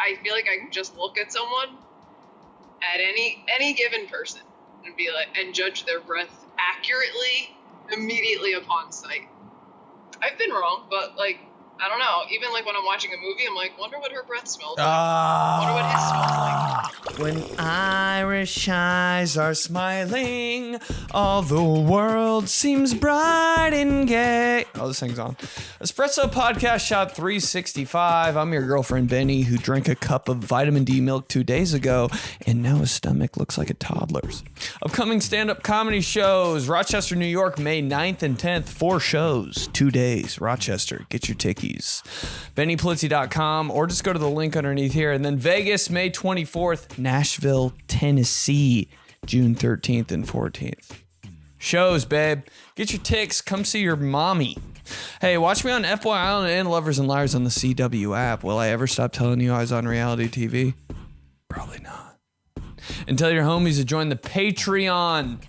I feel like I can just look at someone, at any given person, and be like, and judge their breath accurately immediately upon sight. I've been wrong, but like, I don't know. Even like when I'm watching a movie, I'm like, wonder what her breath smells like. Wonder what his smells like. When Irish eyes are smiling, all the world seems bright and gay. Oh, this thing's on. Espresso Podcast Shot 365. I'm your girlfriend, Benny, who drank a cup of vitamin D milk 2 days ago, and now his stomach looks like a toddler's. Upcoming stand-up comedy shows. Rochester, New York, May 9th and 10th. 4 shows, 2 days. Rochester, get your tickies. BennyPolizzi.com, or just go to the link underneath here. And then Vegas, May 24th. Nashville, Tennessee, June 13th and 14th. Shows, babe. Get your ticks. Come see your mommy. Hey, watch me on FY Island and Lovers and Liars on the CW app. Will I ever stop telling you I was on reality TV? Probably not. And tell your homies to join the Patreon.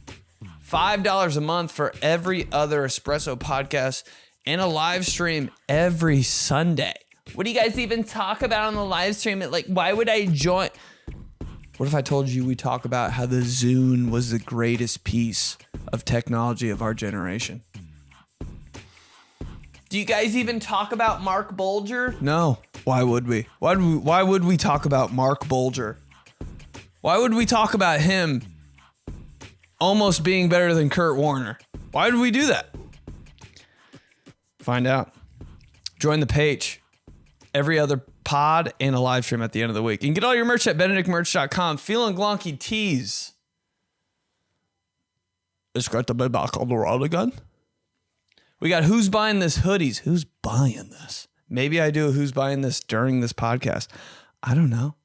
$5 a month for every other Espresso podcast and a live stream every Sunday. What do you guys even talk about on the live stream? Like, why would I join? What if I told you we talk about how the Zune was the greatest piece of technology of our generation? Do you guys even talk about Mark Bulger? No. Why would we? Why would we talk about Mark Bulger? Why would we talk about him almost being better than Kurt Warner? Why did we do that? Find out. Join the page. Every other pod and a live stream at the end of the week. You can get all your merch at benedictmerch.com. Feeling glonky tees. It's got to be back on the road again. We got Who's Buying This hoodies. Who's buying this? Maybe I do a Who's Buying This during this podcast. I don't know.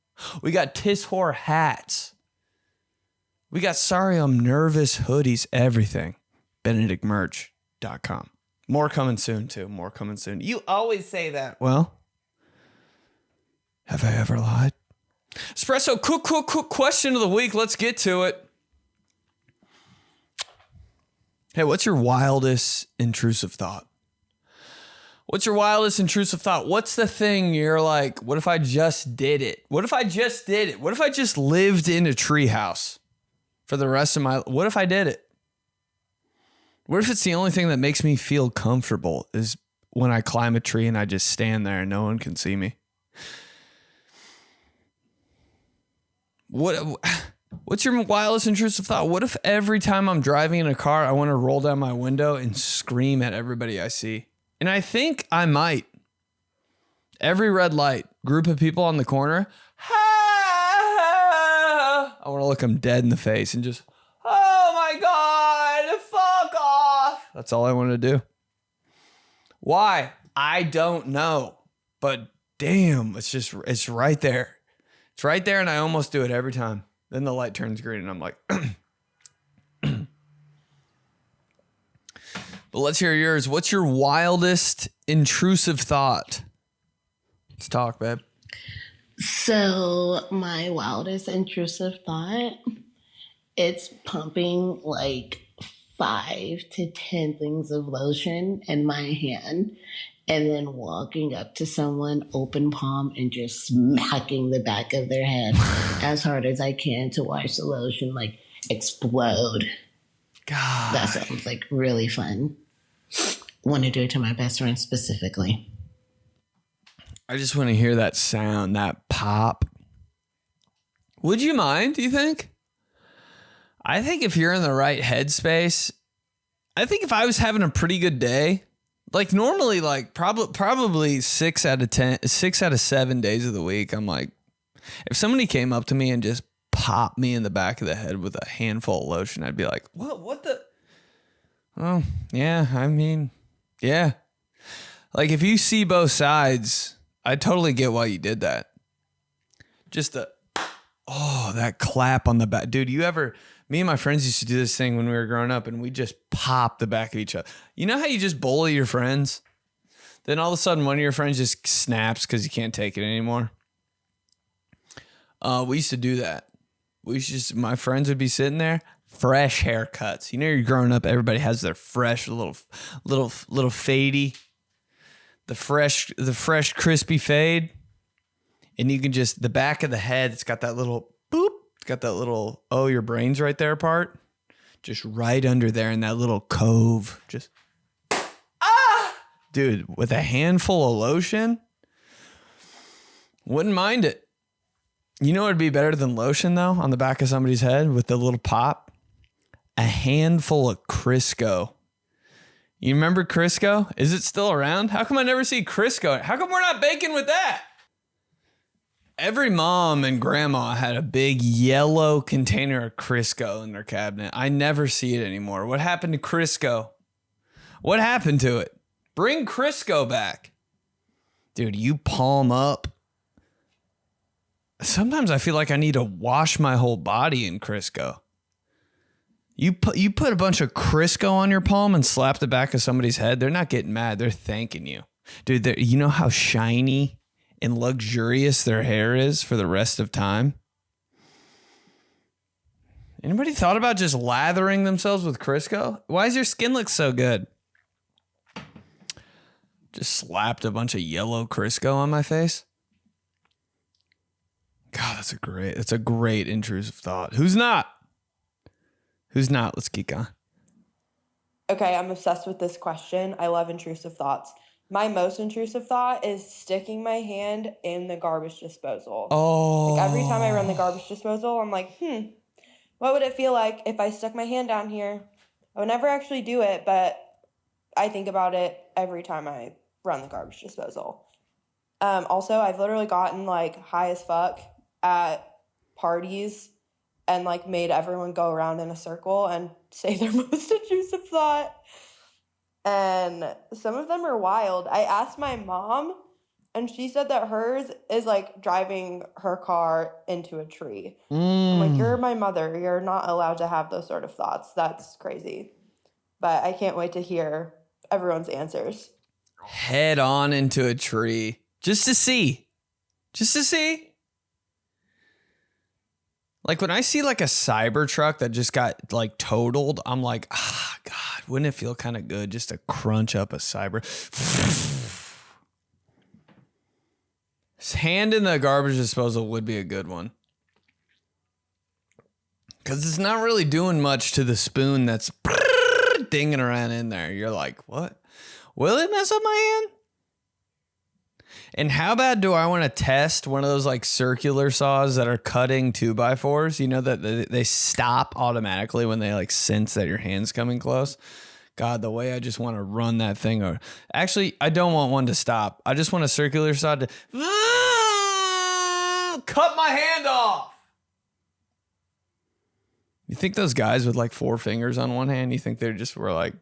We got Tis Whore hats. We got Sorry I'm Nervous hoodies. Everything. benedictmerch.com. More coming soon, too. More coming soon. You always say that. Well, have I ever lied? Espresso, quick question of the week. Let's get to it. Hey, what's your wildest intrusive thought? What's your wildest intrusive thought? What's the thing you're like, what if I just did it? What if I just did it? What if I just lived in a treehouse for the rest of my life? What if I did it? What if it's the only thing that makes me feel comfortable is when I climb a tree and I just stand there and no one can see me? What's your wildest intrusive thought? What if every time I'm driving in a car, I want to roll down my window and scream at everybody I see? And I think I might. Every red light, group of people on the corner, I want to look them dead in the face and just, oh my God, fuck off. That's all I want to do. Why? I don't know. But damn, it's right there. It's right there, and I almost do it every time. Then the light turns green, and I'm like, but let's hear yours. What's your wildest intrusive thought? Let's talk, babe. So my wildest intrusive thought, it's pumping like 5 to 10 things of lotion in my hand and then walking up to someone open palm and just smacking the back of their head as hard as I can to watch the lotion like explode. God. That sounds like really fun. Want to do it to my best friend specifically. I just want to hear that sound, that pop. Would you mind, do you think? I think if you're in the right headspace, I think if I was having a pretty good day, like normally, like probably 6 out of 7 days of the week, I'm like, if somebody came up to me and just popped me in the back of the head with a handful of lotion, I'd be like, what the? Oh, yeah, I mean, yeah. Like if you see both sides, I totally get why you did that. Just that clap on the back. Dude, me and my friends used to do this thing when we were growing up and we just pop the back of each other. You know how you just bully your friends? Then all of a sudden one of your friends just snaps because you can't take it anymore. We used to do that. My friends would be sitting there, fresh haircuts. You know, you're growing up, everybody has their fresh little fadey. The fresh crispy fade. And you can just, the back of the head, it's got that little boop. It's got that little, oh, your brain's right there part. Just right under there in that little cove. Just, dude, with a handful of lotion, wouldn't mind it. You know what would be better than lotion, though, on the back of somebody's head with the little pop? A handful of Crisco. You remember Crisco? Is it still around? How come I never see Crisco? How come we're not baking with that? Every mom and grandma had a big yellow container of Crisco in their cabinet. I never see it anymore. What happened to Crisco? What happened to it? Bring Crisco back. Dude, you palm up. Sometimes I feel like I need to wash my whole body in Crisco. You put a bunch of Crisco on your palm and slap the back of somebody's head. They're not getting mad. They're thanking you. Dude, you know how shiny and luxurious their hair is for the rest of time? Anybody thought about just lathering themselves with Crisco? Why does your skin look so good? Just slapped a bunch of yellow Crisco on my face. God, that's a great intrusive thought. Who's not? Who's not? Let's keep going. Okay, I'm obsessed with this question. I love intrusive thoughts. My most intrusive thought is sticking my hand in the garbage disposal. Oh. Like every time I run the garbage disposal, I'm like, what would it feel like if I stuck my hand down here? I would never actually do it, but I think about it every time I run the garbage disposal. Also, I've literally gotten like high as fuck at parties and like made everyone go around in a circle and say their most intrusive thought. And some of them are wild. I asked my mom, and she said that hers is like driving her car into a tree. I'm like, you're my mother. You're not allowed to have those sort of thoughts. That's crazy. But I can't wait to hear everyone's answers. Head on into a tree. Just to see. Just to see. Like when I see like a cyber truck that just got like totaled, I'm like, God, wouldn't it feel kind of good just to crunch up a cyber? Hand in the garbage disposal would be a good one. Because it's not really doing much to the spoon that's dinging around in there. You're like, what? Will it mess up my hand? And how bad do I want to test one of those like circular saws that are cutting 2x4s? You know that they stop automatically when they like sense that your hand's coming close. God, the way I just want to run that thing. Or actually, I don't want one to stop. I just want a circular saw to cut my hand off. You think those guys with like 4 fingers on one hand, you think they just were like,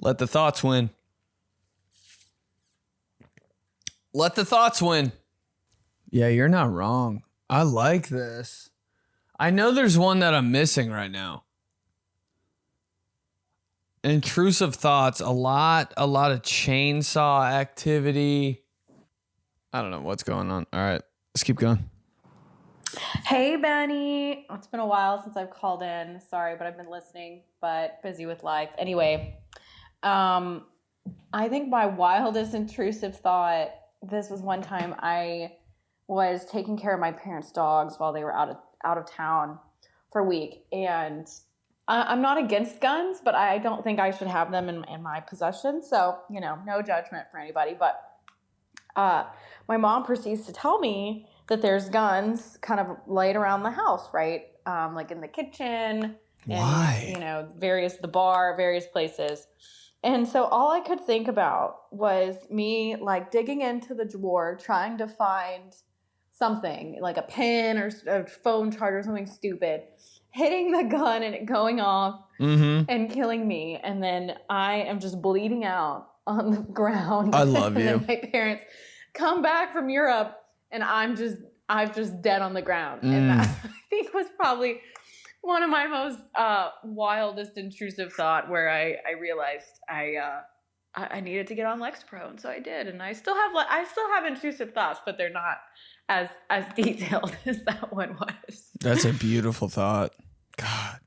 let the thoughts win. Let the thoughts win. Yeah, you're not wrong. I like this. I know there's one that I'm missing right now. Intrusive thoughts, a lot of chainsaw activity. I don't know what's going on. All right, let's keep going. Hey, Benny. It's been a while since I've called in. Sorry, but I've been listening, but busy with life. Anyway, I think my wildest intrusive thought, this was one time I was taking care of my parents' dogs while they were out of town for a week. And I'm not against guns, but I don't think I should have them in my possession. So, no judgment for anybody. But my mom proceeds to tell me that there's guns kind of laid around the house, right? Like in the kitchen. Why? And, the bar, various places. And so all I could think about was me like digging into the drawer, trying to find something like a pen or a phone charger, something stupid, hitting the gun and it going off and killing me. And then I am just bleeding out on the ground. I love you. And then my parents come back from Europe and I'm just dead on the ground. And that I think was probably one of my most wildest intrusive thought, where I realized I needed to get on Lexapro, and so I did. And I still have intrusive thoughts, but they're not as detailed as that one was. That's a beautiful thought. God,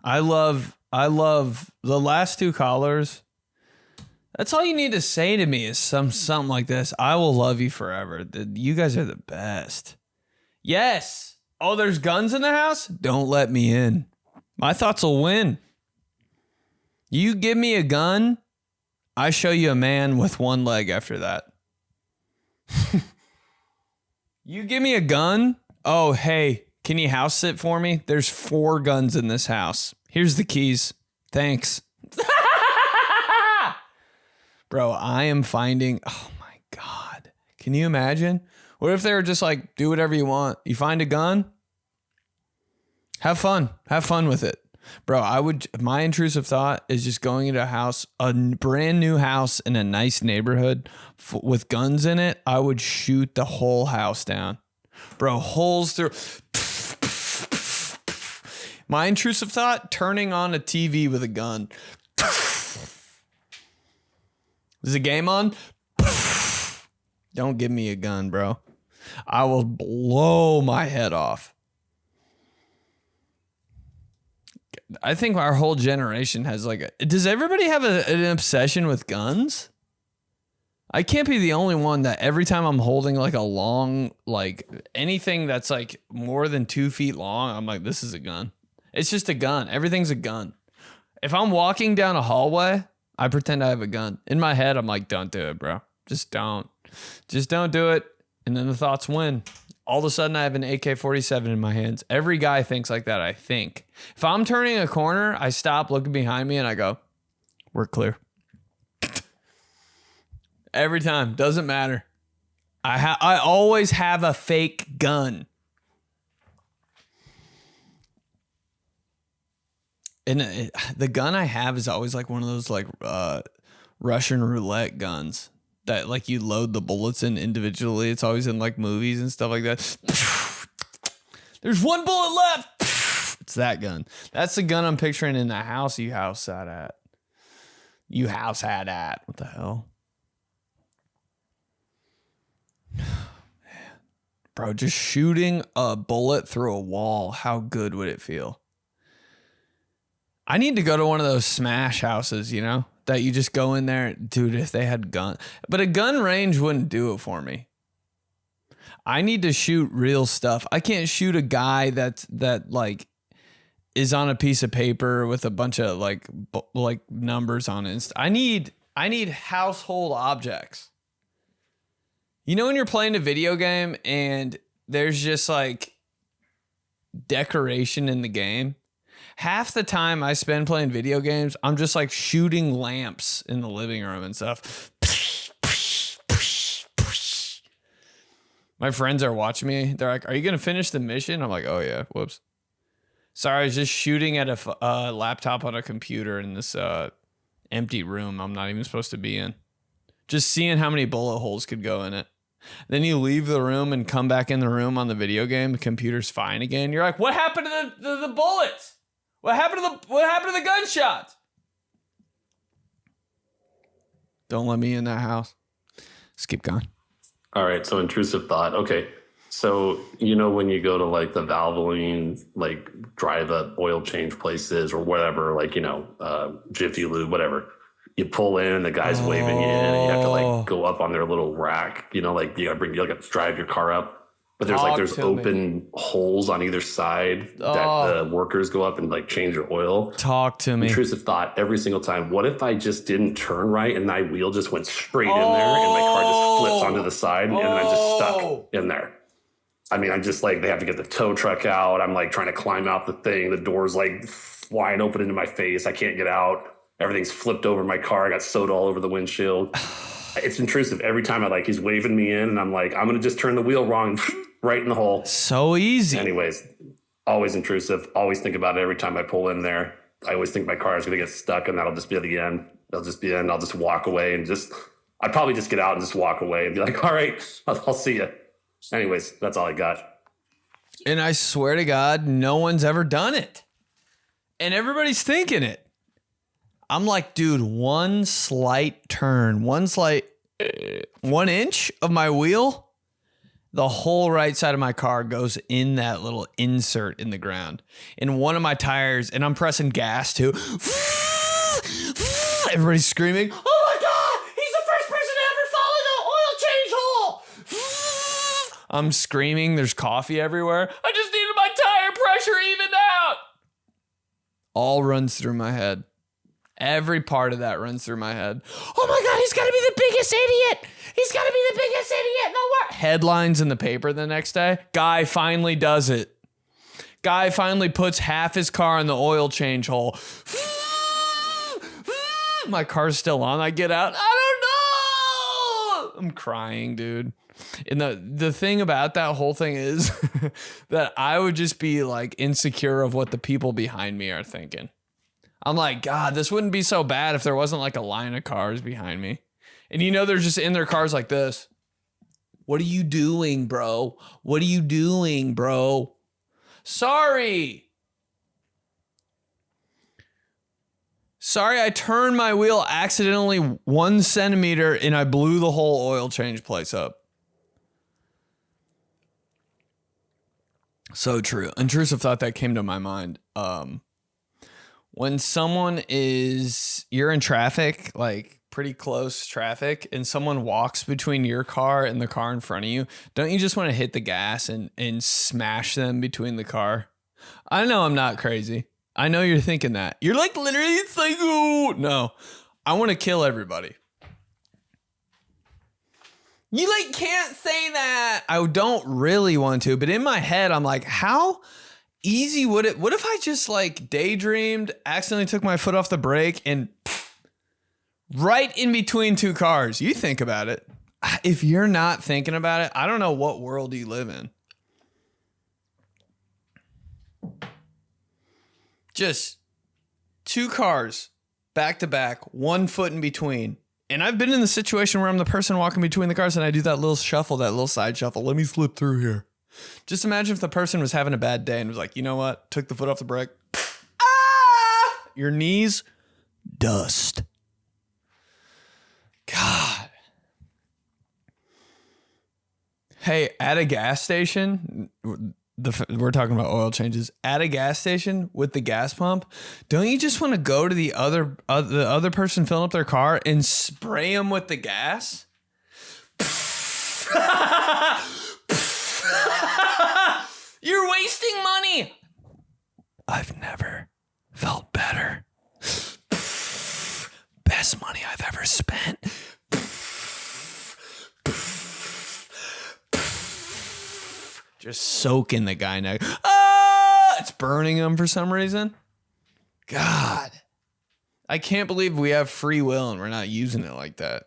I love the last 2 callers. That's all you need to say to me is something like this. I will love you forever. You guys are the best. Yes. Oh, there's guns in the house? Don't let me in. My thoughts will win. You give me a gun, I show you a man with one leg after that. You give me a gun? Oh, hey, can you house sit for me? There's 4 guns in this house. Here's the keys. Thanks. Bro, I am finding... Oh, my God. Can you imagine? What if they were just like, do whatever you want? You find a gun? Have fun. Have fun with it. Bro, my intrusive thought is just going into a house, a brand new house in a nice neighborhood with guns in it. I would shoot the whole house down. Bro, holes through... My intrusive thought, turning on a TV with a gun. Is the game on? Don't give me a gun, bro. I will blow my head off. I think our whole generation has does everybody have an obsession with guns? I can't be the only one that every time I'm holding like a long, anything that's like more than 2 feet long, I'm like, this is a gun. It's just a gun. Everything's a gun. If I'm walking down a hallway, I pretend I have a gun. In my head, I'm like, don't do it, bro. Just don't. Just don't do it. And then the thoughts win. All of a sudden, I have an AK-47 in my hands. Every guy thinks like that, I think. If I'm turning a corner, I stop, looking behind me, and I go, we're clear. Every time. Doesn't matter. I always have a fake gun. And the gun I have is always like one of those Russian roulette guns that like you load the bullets in individually. It's always in like movies and stuff like that. There's 1 bullet left. It's that gun. That's the gun I'm picturing in the house you house had at. You house had at. What the hell? Man. Bro, just shooting a bullet through a wall. How good would it feel? I need to go to one of those smash houses, you know, that you just go in there. Dude, if they had gun. But a gun range wouldn't do it for me. I need to shoot real stuff. I can't shoot a guy that is on a piece of paper with a bunch of like numbers on it. I need household objects. You know when you're playing a video game and there's just like decoration in the game? Half the time I spend playing video games, I'm just like shooting lamps in the living room and stuff. My friends are watching me. They're like, are you going to finish the mission? I'm like, oh yeah, whoops. Sorry, I was just shooting at a laptop on a computer in this empty room I'm not even supposed to be in. Just seeing how many bullet holes could go in it. Then you leave the room and come back in the room on the video game. The computer's fine again. You're like, what happened to the bullets? What happened to the gunshot? Don't let me in that house. Let's keep going. All right, so intrusive thought. Okay, so you know when you go to like the Valvoline, like drive up oil change places or whatever, like, you know, Jiffy Lube, whatever. You pull in and the guy's waving you in and you have to like go up on their little rack, you know, like you gotta drive your car up. But there's open holes on either side that the workers go up and like change your oil. Talk to me. Intrusive thought every single time. What if I just didn't turn right and my wheel just went straight in there and my car just flips onto the side and then I'm just stuck in there? I mean, I'm just like, they have to get the tow truck out. I'm like trying to climb out the thing. The door's like flying open into my face. I can't get out. Everything's flipped over my car. I got soda all over the windshield. It's intrusive. Every time he's waving me in and I'm like, I'm going to just turn the wheel wrong. Right in the hole. So easy. Anyways, always intrusive. Always think about it every time I pull in there. I always think my car is going to get stuck and that'll just be the end. I'll just be in. I'll just walk away and I'd probably just get out and just walk away and be like, all right, I'll see you. Anyways, that's all I got. And I swear to God, no one's ever done it. And everybody's thinking it. I'm like, dude, one slight turn, 1 inch of my wheel, the whole right side of my car goes in that little insert in the ground. In one of my tires, and I'm pressing gas too. Everybody's screaming, oh my I'm screaming. There's coffee everywhere. I just needed my tire pressure evened out. All runs through my head. Every part of that runs through my head. Oh my God, he's got to be the biggest idiot. He's got to be the biggest idiot in the world. Headlines in the paper the next day. Guy finally does it. Guy finally puts half his car in the oil change hole. My car's still on. I get out. I don't know. I'm crying, dude. And the thing about that whole thing is that I would just be like insecure of what the people behind me are thinking. I'm like, God, this wouldn't be so bad if there wasn't like a line of cars behind me. And they're just in their cars like this. What are you doing, bro? What are you doing, bro? Sorry, I turned my wheel accidentally 1 centimeter and I blew the whole oil change place up. So true. Intrusive thought that came to my mind. When you're in traffic, like pretty close traffic, and someone walks between your car and the car in front of you, don't you just want to hit the gas and smash them between the car? I know I'm not crazy. I know you're thinking that. You're like, literally, it's like, oh, no. I want to kill everybody. You like can't say that. I don't really want to, but in my head, I'm like, how easy would it? What if I just like daydreamed, accidentally took my foot off the brake and right in between two cars? You think about it. If you're not thinking about it, I don't know what world you live in. Just two cars back to back, 1 foot in between. And I've been in the situation where I'm the person walking between the cars and I do that little shuffle, that little side shuffle. Let me slip through here. Just imagine if the person was having a bad day and was like, you know what? Took the foot off the brake. Ah! Your knees, dust. God. Hey, at a gas station, we're talking about oil changes. At a gas station with the gas pump, don't you just want to go to the other person filling up their car and spray them with the gas? You're wasting money. I've never felt better. Best money I've ever spent. Just soaking the guy now. Ah! It's burning him for some reason. God. I can't believe we have free will and we're not using it like that.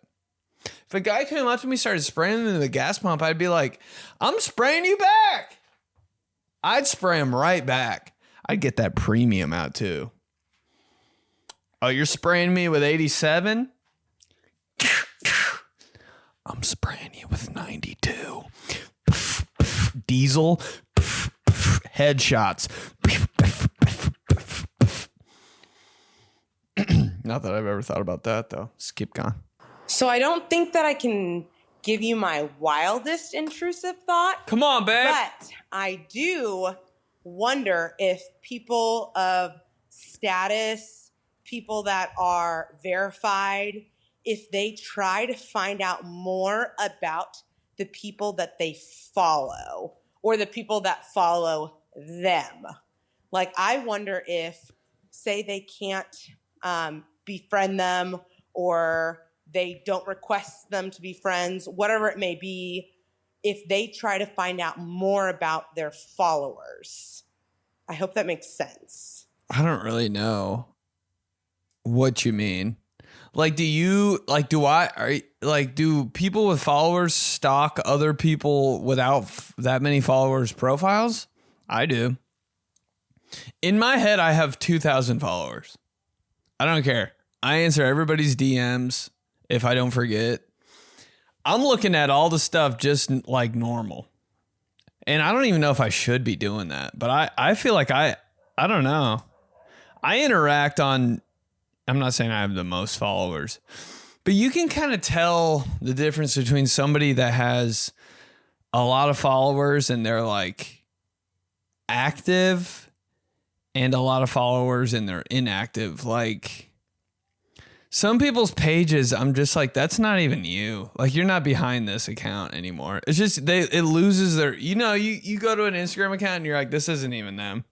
If a guy came up to me, started spraying into the gas pump, I'd be like, I'm spraying you back. I'd spray him right back. I'd get that premium out too. Oh, you're spraying me with 87? I'm spraying you with 92. Diesel. Headshots. Not that I've ever thought about that though. Skip gone. So I don't think that I can give you my wildest intrusive thought. Come on, babe. But I do wonder if people of status, people that are verified, if they try to find out more about the people that they follow or the people that follow them. Like, I wonder if, say, they can't befriend them or they don't request them to be friends, whatever it may be, if they try to find out more about their followers. I hope that makes sense. I don't really know what you mean. Like, do people with followers stalk other people without that many followers' profiles? I do. In my head, I have 2,000 followers. I don't care. I answer everybody's DMs if I don't forget. I'm looking at all the stuff just like normal. And I don't even know if I should be doing that. But I feel like I don't know. I interact on, I'm not saying I have the most followers, but you can kind of tell the difference between somebody that has a lot of followers and they're like active and a lot of followers and they're inactive. Like, Some people's pages, I'm just like, that's not even you. Like, you're not behind this account anymore. It's just, it loses their, you go to an Instagram account and you're like, this isn't even them.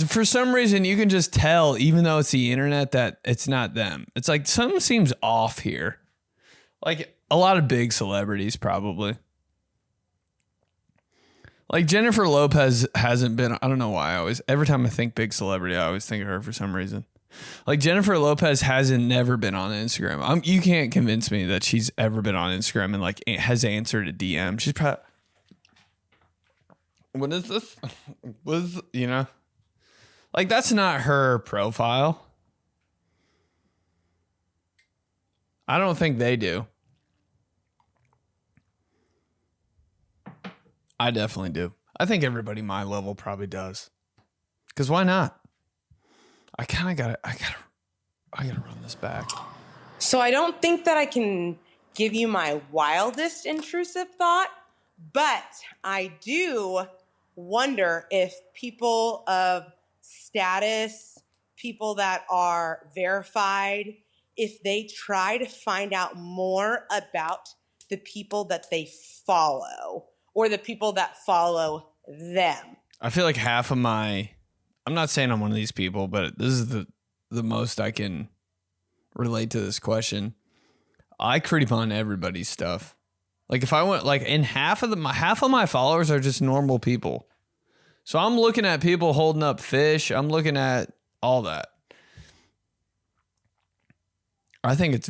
For some reason, you can just tell, even though it's the internet, that it's not them. It's like, something seems off here. Like, a lot of big celebrities, probably. Like, Jennifer Lopez hasn't been, I don't know why, every time I think big celebrity, I always think of her for some reason. Like, Jennifer Lopez never been on Instagram. You can't convince me that she's ever been on Instagram and like has answered a DM. She's probably, what is this? Like, that's not her profile. I don't think they do. I definitely do. I think everybody my level probably does. Because why not? I gotta run this back. So I don't think that I can give you my wildest intrusive thought, but I do wonder if people of status, people that are verified, if they try to find out more about the people that they follow or the people that follow them. I feel like half of I'm not saying I'm one of these people, but this is the most I can relate to this question. I creep on everybody's stuff. Like, if I went, like, in half of my followers are just normal people. So I'm looking at people holding up fish. I'm looking at all that. I think it's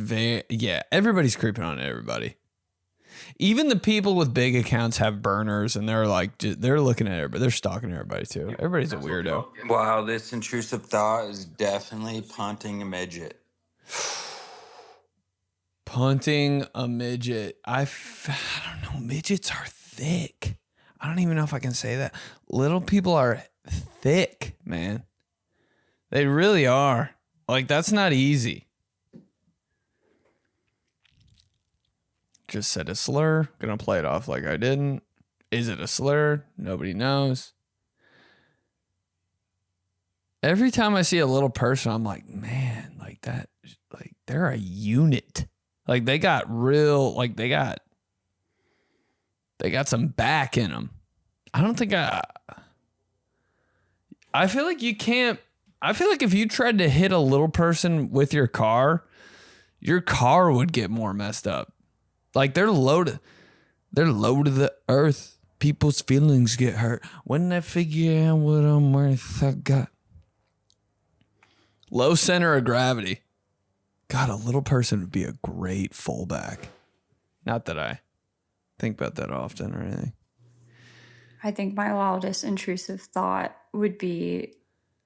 everybody's creeping on everybody. Even the people with big accounts have burners, and they're like, they're looking at everybody. They're stalking everybody too. Everybody's a weirdo. Wow, this intrusive thought is definitely punting a midget. Punting a midget. I don't know. Midgets are thick. I don't even know if I can say that. Little people are thick, man. They really are. Like, that's not easy. Just said a slur. Gonna play it off like I didn't. Is it a slur? Nobody knows. Every time I see a little person, I'm like, man, like that, like they're a unit. Like, they got real, like they got some back in them. I don't think I feel like you can't, I feel like if you tried to hit a little person with your car would get more messed up. Like, they're low to the earth. People's feelings get hurt when they figure out what I'm worth. I got low center of gravity. God, a little person would be a great fullback. Not that I think about that often or anything. I think my wildest intrusive thought would be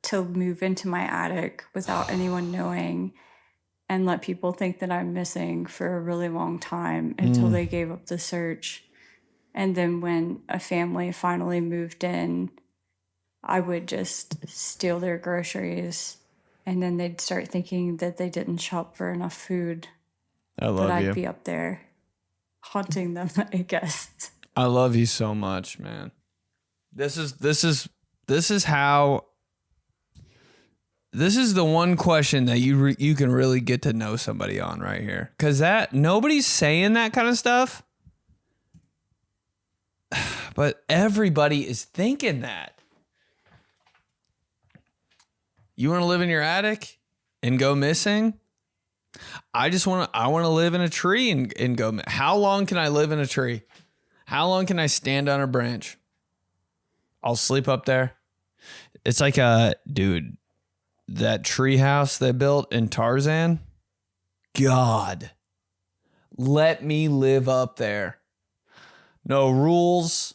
to move into my attic without anyone knowing and let people think that I'm missing for a really long time until they gave up the search. And then when a family finally moved in, I would just steal their groceries. And then they'd start thinking that they didn't shop for enough food. But I'd be up there haunting them, I guess. I love you so much, man. This is the one question that you can really get to know somebody on right here. Because that nobody's saying that kind of stuff. But everybody is thinking that. You want to live in your attic and go missing? I want to live in a tree and go. How long can I live in a tree? How long can I stand on a branch? I'll sleep up there. It's like dude, that tree house they built in Tarzan. God, let me live up there. No rules.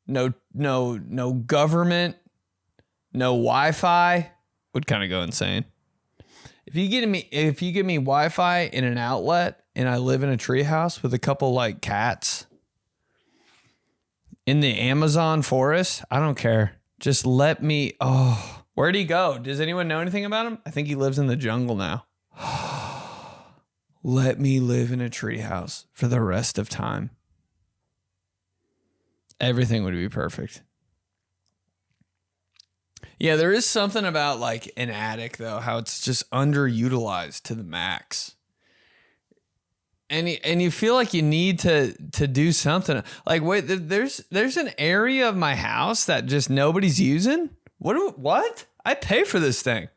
No government. No Wi-Fi. Would kind of go insane. If you give me Wi-Fi in an outlet and I live in a treehouse with a couple like cats in the Amazon forest, I don't care. Just let me. Oh, where'd he go? Does anyone know anything about him? I think he lives in the jungle now. Let me live in a treehouse for the rest of time. Everything would be perfect. Yeah, there is something about like an attic though, how it's just underutilized to the max. And you feel like you need to do something. Like, wait, there's an area of my house that just nobody's using? What? I pay for this thing.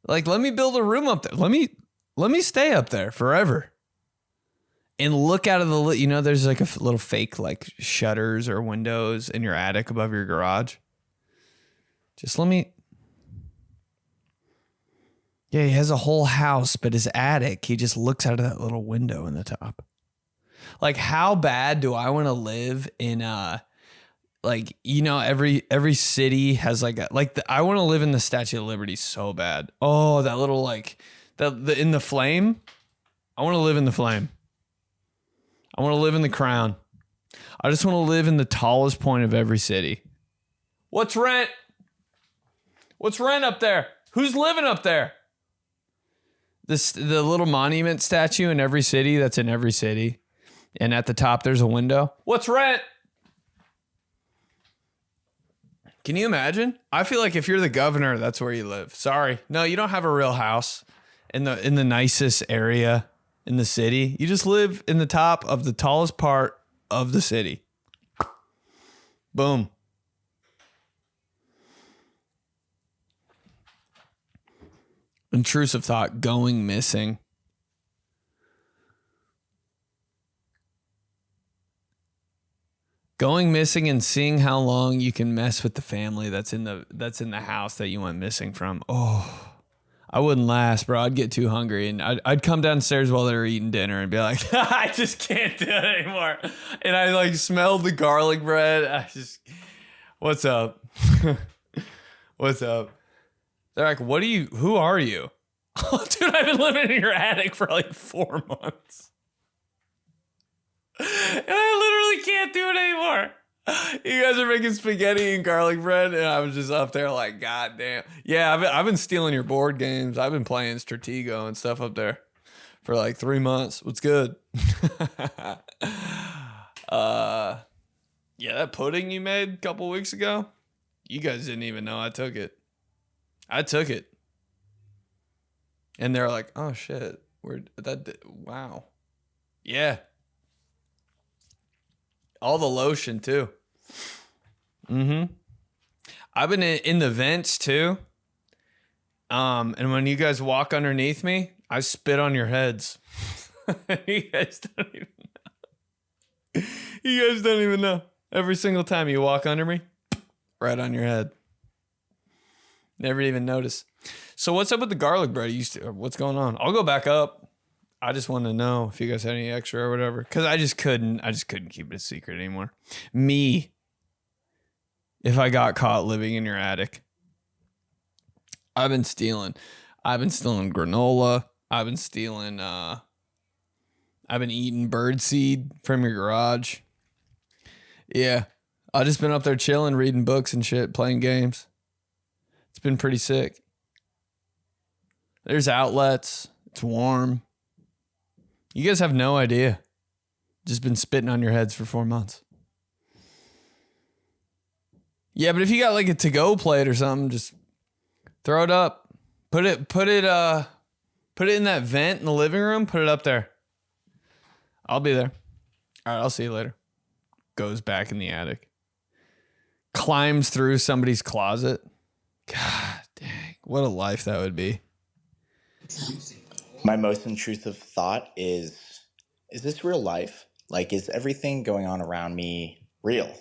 Like, let me build a room up there. Let me stay up there forever. And look out of the, there's like a little fake like shutters or windows in your attic above your garage. Just let me. Yeah, he has a whole house, but his attic, he just looks out of that little window in the top. Like, how bad do I want to live in every city has I want to live in the Statue of Liberty so bad. Oh, that little in the flame. I want to live in the flame. I want to live in the crown. I just want to live in the tallest point of every city. What's rent? What's rent up there? Who's living up there? The little monument statue in every city that's in every city. And at the top, there's a window. What's rent? Can you imagine? I feel like if you're the governor, that's where you live. Sorry. No, you don't have a real house in the nicest area in the city. You just live in the top of the tallest part of the city. Boom. Intrusive thought, going missing. Going missing and seeing how long you can mess with the family that's in the house that you went missing from. Oh, I wouldn't last, bro. I'd get too hungry and I'd come downstairs while they were eating dinner and be like, I just can't do it anymore. And I like smelled the garlic bread. What's up? What's up? They're like, who are you? Oh, dude, I've been living in your attic for like 4 months. And I literally can't do it anymore. You guys are making spaghetti and garlic bread, and I was just up there like, God damn. Yeah, I've been stealing your board games. I've been playing Stratego and stuff up there for like 3 months. What's good? Yeah, that pudding you made a couple weeks ago, you guys didn't even know I took it. I took it. And they're like, oh shit, wow. Yeah. All the lotion too. Mm-hmm. I've been in the vents too. And when you guys walk underneath me, I spit on your heads. You guys don't even know. You guys don't even know. Every single time you walk under me, right on your head. Never even notice. So what's up with the garlic bread? What's going on? I'll go back up. I just want to know if you guys had any extra or whatever. Because I just couldn't keep it a secret anymore. Me, if I got caught living in your attic. I've been stealing granola. I've been eating birdseed from your garage. Yeah. I've just been up there chilling, reading books and shit, playing games. It's been pretty sick. There's outlets. It's warm. You guys have no idea. Just been spitting on your heads for 4 months. Yeah, but if you got like a to-go plate or something, just throw it up. Put it in that vent in the living room. Put it up there. I'll be there. All right, I'll see you later. Goes back in the attic. Climbs through somebody's closet. God dang, what a life that would be. My most intrusive thought is this real life? Like, is everything going on around me real?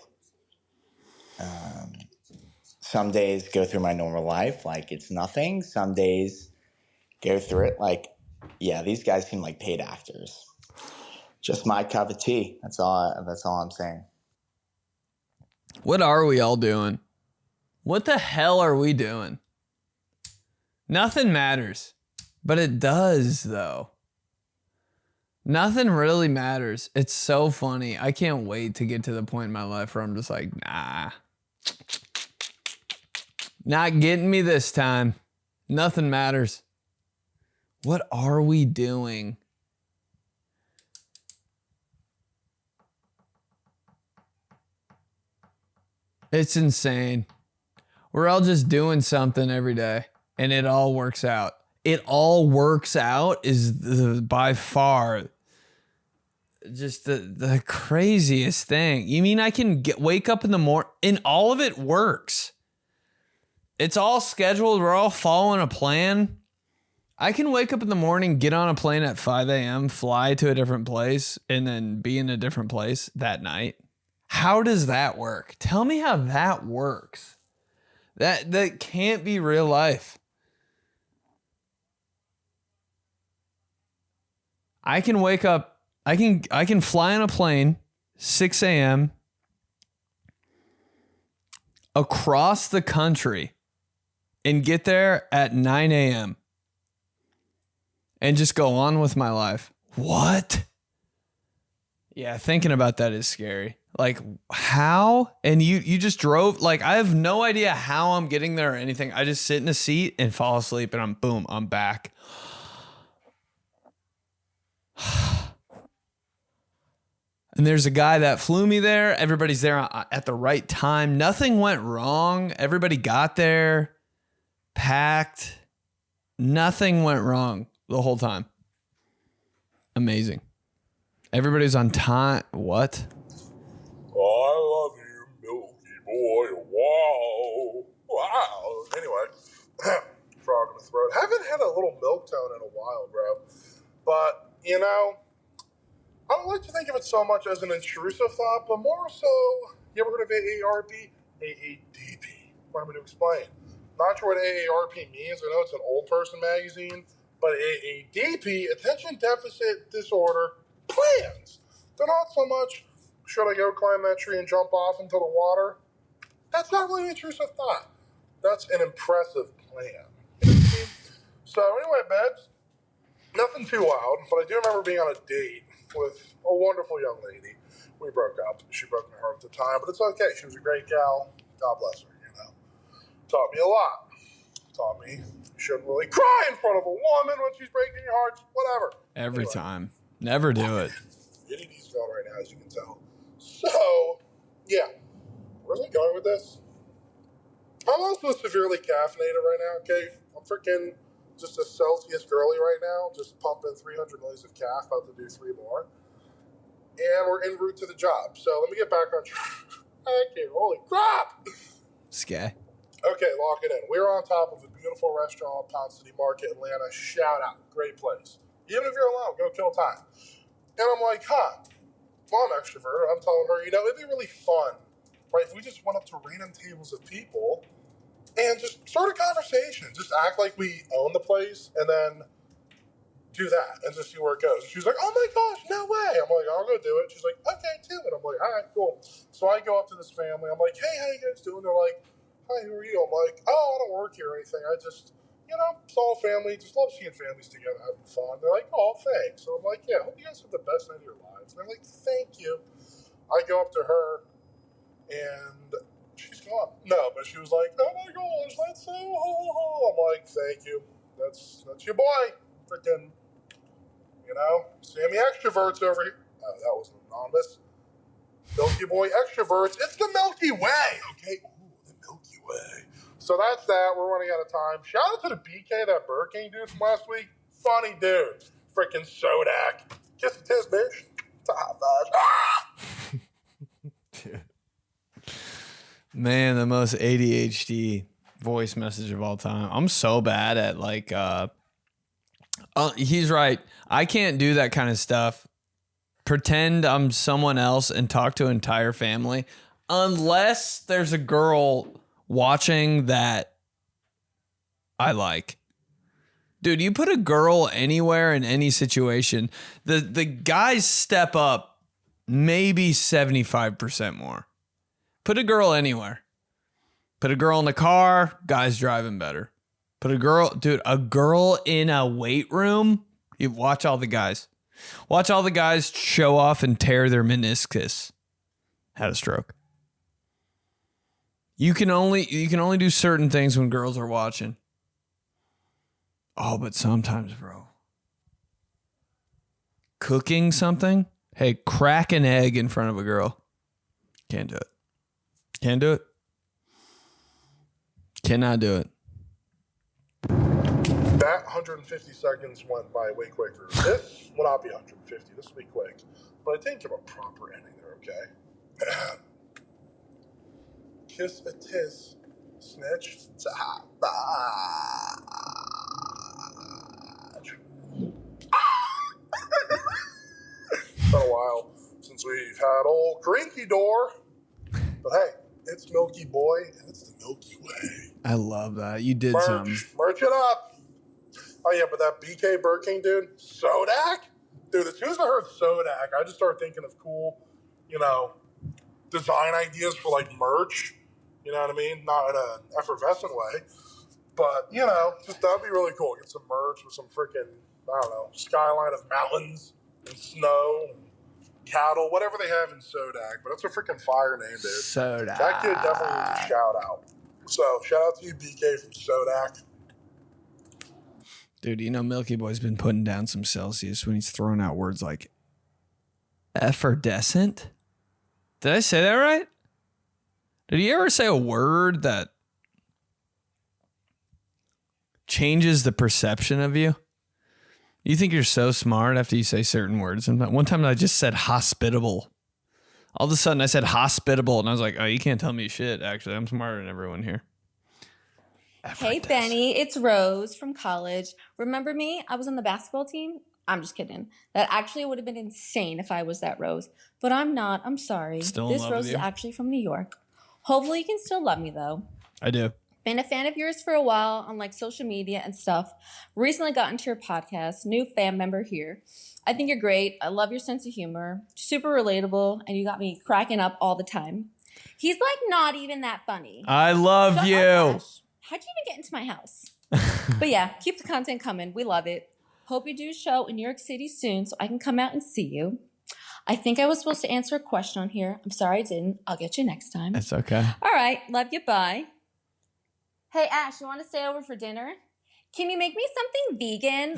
Some days go through my normal life like it's nothing. Some days go through it like, yeah, these guys seem like paid actors. Just my cup of tea. That's all I'm saying. What are we all doing? What the hell are we doing? Nothing matters. But it does, though. Nothing really matters. It's so funny. I can't wait to get to the point in my life where I'm just like, nah. Not getting me this time. Nothing matters. What are we doing? It's insane. We're all just doing something every day, and it all works out. It all works out is by far just the craziest thing. You mean I can wake up in the morning, and all of it works? It's all scheduled. We're all following a plan. I can wake up in the morning, get on a plane at 5 a.m., fly to a different place, and then be in a different place that night. How does that work? Tell me how that works. That can't be real life. I can wake up, I can fly on a plane 6 a.m. across the country and get there at 9 a.m. and just go on with my life. What? Yeah, thinking about that is scary. Like, how? And you just drove, like, I have no idea how I'm getting there or anything. I just sit in a seat and fall asleep and I'm back. And there's a guy that flew me there. Everybody's there at the right time. Nothing went wrong. Everybody got there, packed. Nothing went wrong the whole time. Amazing. Everybody's on time. What? I love you, Milky Boy. Wow. Wow. Anyway, frog in the throat. Haven't had a little milk tone in a while, bro. But, you know, I don't like to think of it so much as an intrusive thought, but more so, you ever heard of AARP? AADP. Want me to explain? Not sure what AARP means. I know it's an old person magazine, but AADP, Attention Deficit Disorder Plans. They're not so much, should I go climb that tree and jump off into the water? That's not really an intrusive thought. That's an impressive plan. You know what I mean? So anyway, babes, nothing too wild, but I do remember being on a date with a wonderful young lady. We broke up. She broke my heart at the time, but it's okay. She was a great gal. God bless her, you know. Taught me a lot. Taught me you shouldn't really cry in front of a woman when she's breaking your heart. Whatever. Every time. Never do it. Getting these going right now, as you can tell. So, yeah. Where's I going with this? I'm also severely caffeinated right now, okay? I'm freaking just a Celsius girly right now, just pumping 300 milliliters of calf, about to do 3 more. And we're en route to the job. So let me get back on track. Okay, holy crap! Sky. Okay, lock it in. We're on top of a beautiful restaurant, Pound City Market, Atlanta. Shout out. Great place. Even if you're alone, go kill time. And I'm like, well, I'm extrovert. I'm telling her, you know, it'd be really fun, right, if we just went up to random tables of people and just start a conversation. Just act like we own the place and then do that and just see where it goes. She's like, oh my gosh, no way. I'm like, I'll go do it. She's like, okay, do it. I'm like, all right, cool. So I go up to this family. I'm like, hey, how you guys doing? They're like, hi, who are you? I'm like, oh, I don't work here or anything. I just, you know, it's all family. Just love seeing families together, having fun. They're like, oh, thanks. So I'm like, yeah, hope you guys have the best night of your lives. And they're like, thank you. I go up to her and she's gone. No, but she was like, oh my gosh, that's so I'm like, thank you. That's your boy. Freaking, you know, Sammy Extroverts over here. Oh, that was anonymous. Milky Boy Extroverts. It's the Milky Way, okay? Ooh, the Milky Way. So that's that. We're running out of time. Shout out to the BK, that Burger King dude from last week. Funny dude. Freaking Sodak. Kiss the tis, bitch. It's a hot fudge. Ah! Man, the most ADHD voice message of all time. I'm so bad at like, he's right. I can't do that kind of stuff. Pretend I'm someone else and talk to an entire family unless there's a girl watching that I like. Dude, you put a girl anywhere in any situation, the guys step up maybe 75% more. Put a girl anywhere. Put a girl in the car, guys driving better. Put a girl in a weight room, you watch all the guys. Watch all the guys show off and tear their meniscus. Had a stroke. You can only do certain things when girls are watching. Oh, but sometimes, bro. Cooking something? Hey, crack an egg in front of a girl. Can't do it. Can't do it. Cannot do it. That 150 seconds went by way quicker. This will not be 150. This will be quick. But I didn't give a proper ending there, okay? Kiss a tis. Snitch. It's been a while since we've had old Cranky Door. But hey, it's Milky Boy and it's the Milky Way. I love that. You did something. Merch it up. Oh, yeah, but that BK Burking dude, Sodak? Dude, as soon as I heard Sodak, I just started thinking of cool, design ideas for, merch. You know what I mean? Not in an effervescent way. But, just that would be really cool. Get some merch with some freaking, skyline of mountains and snow and cattle, whatever they have in Sodak. But that's a freaking fire name, dude. Sodak. That kid definitely needs a shout out. So, shout out to you, BK from Sodak. Dude, Milky Boy's been putting down some Celsius when he's throwing out words like effervescent. Did I say that right? Did he ever say a word that changes the perception of you? You think you're so smart after you say certain words. And one time I just said hospitable. All of a sudden I said hospitable and I was like, oh, you can't tell me shit. Actually, I'm smarter than everyone here. Hey, Benny, it's Rose from college. Remember me? I was on the basketball team. I'm just kidding. That actually would have been insane if I was that Rose. But I'm not. I'm sorry. Still in this love Rose with is you? actually from New York. Hopefully you can still love me, though. I do. Been a fan of yours for a while on social media and stuff. Recently got into your podcast. New fan member here. I think you're great. I love your sense of humor. Super relatable. And you got me cracking up all the time. He's not even that funny. I love Shut you. up, Ash. How'd you even get into my house? But yeah, keep the content coming. We love it. Hope you do a show in New York City soon so I can come out and see you. I think I was supposed to answer a question on here. I'm sorry I didn't. I'll get you next time. It's okay. All right. Love you. Bye. Hey, Ash, you want to stay over for dinner? Can you make me something vegan?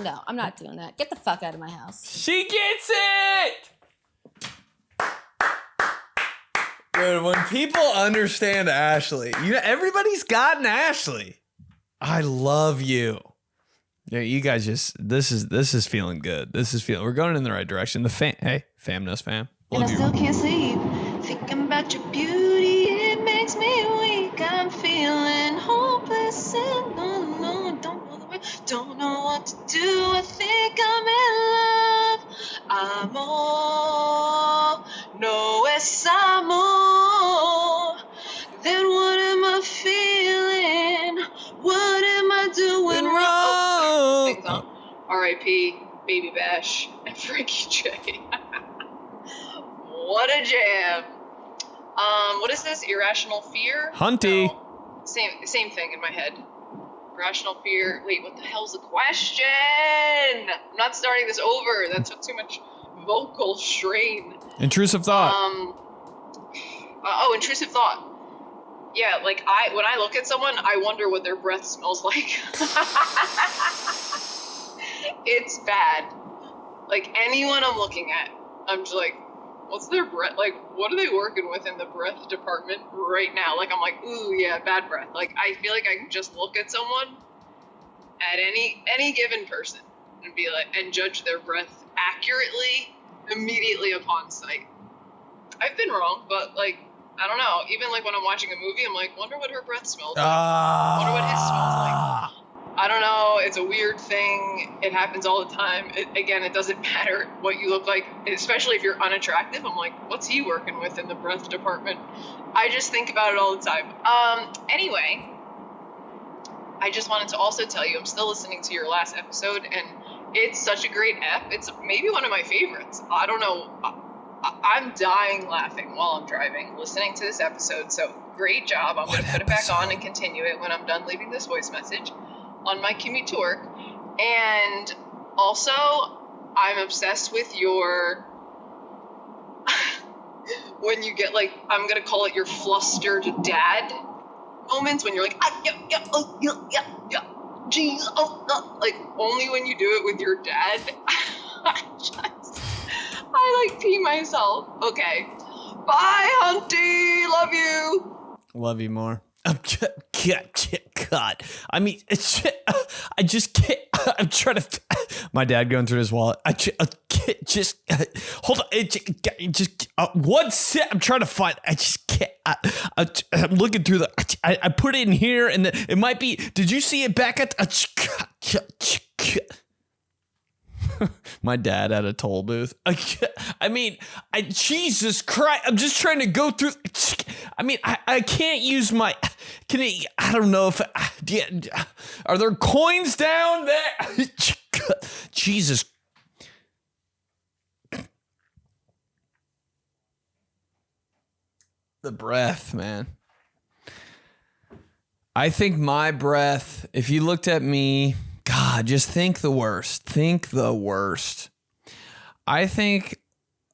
No, I'm not doing that. Get the fuck out of my house. She gets it! Dude, when people understand Ashley, everybody's got an Ashley. I love you. Yeah, you guys this is feeling good. We're going in the right direction. Fam knows fam. And I still can't sleep. Thinking about your beauty, it makes me weak. I'm feeling hopeless and no, don't know what to do. I think I'm in love. Amor, no es amor. Then what am I feeling? What am I doing wrong? R.I.P. Baby Bash and Frankie J. What a jam. What is this? Irrational fear? Hunty. No. Same thing in my head. Irrational fear. Wait, what the hell's the question? I'm not starting this over. That took too much vocal strain. Intrusive thought. Intrusive thought. Yeah, when I look at someone, I wonder what their breath smells like. It's bad. Anyone I'm looking at, I'm just like, what's their breath? What are they working with in the breath department right now? I'm like, ooh, yeah, bad breath. I feel like I can just look at someone, at any given person, and be and judge their breath accurately, immediately upon sight. I've been wrong, but I don't know. Even when I'm watching a movie, I'm like, wonder what her breath smells like. Wonder what his smells like. I don't know. It's a weird thing. It happens all the time. It doesn't matter what you look like, especially if you're unattractive. I'm like, what's he working with in the breath department? I just think about it all the time. Anyway, I just wanted to also tell you, I'm still listening to your last episode, and it's such a great ep. It's maybe one of my favorites. I don't know. I'm dying laughing while I'm driving, listening to this episode. So great job. I'm going to put it back on and continue it when I'm done leaving this voice message on my commute to work. And also, I'm obsessed with your when you get I'm going to call it your flustered dad moments when you're like, geez, only when you do it with your dad. I pee myself. Okay. Bye, Hunty. Love you. Love you more. I'm God. I mean, I just can't. I'm trying to. My dad going through his wallet. I just hold on. Just one sec. I'm trying to find. I just can't. I'm looking through the. I put it in here, and it might be. Did you see it back at? My dad had a toll booth. I mean, Jesus Christ! I'm just trying to go through. I mean, I can't use my. I don't know if. Are there coins down there? Jesus. The breath, man. I think my breath. If you looked at me. God, just think the worst. Think the worst. I think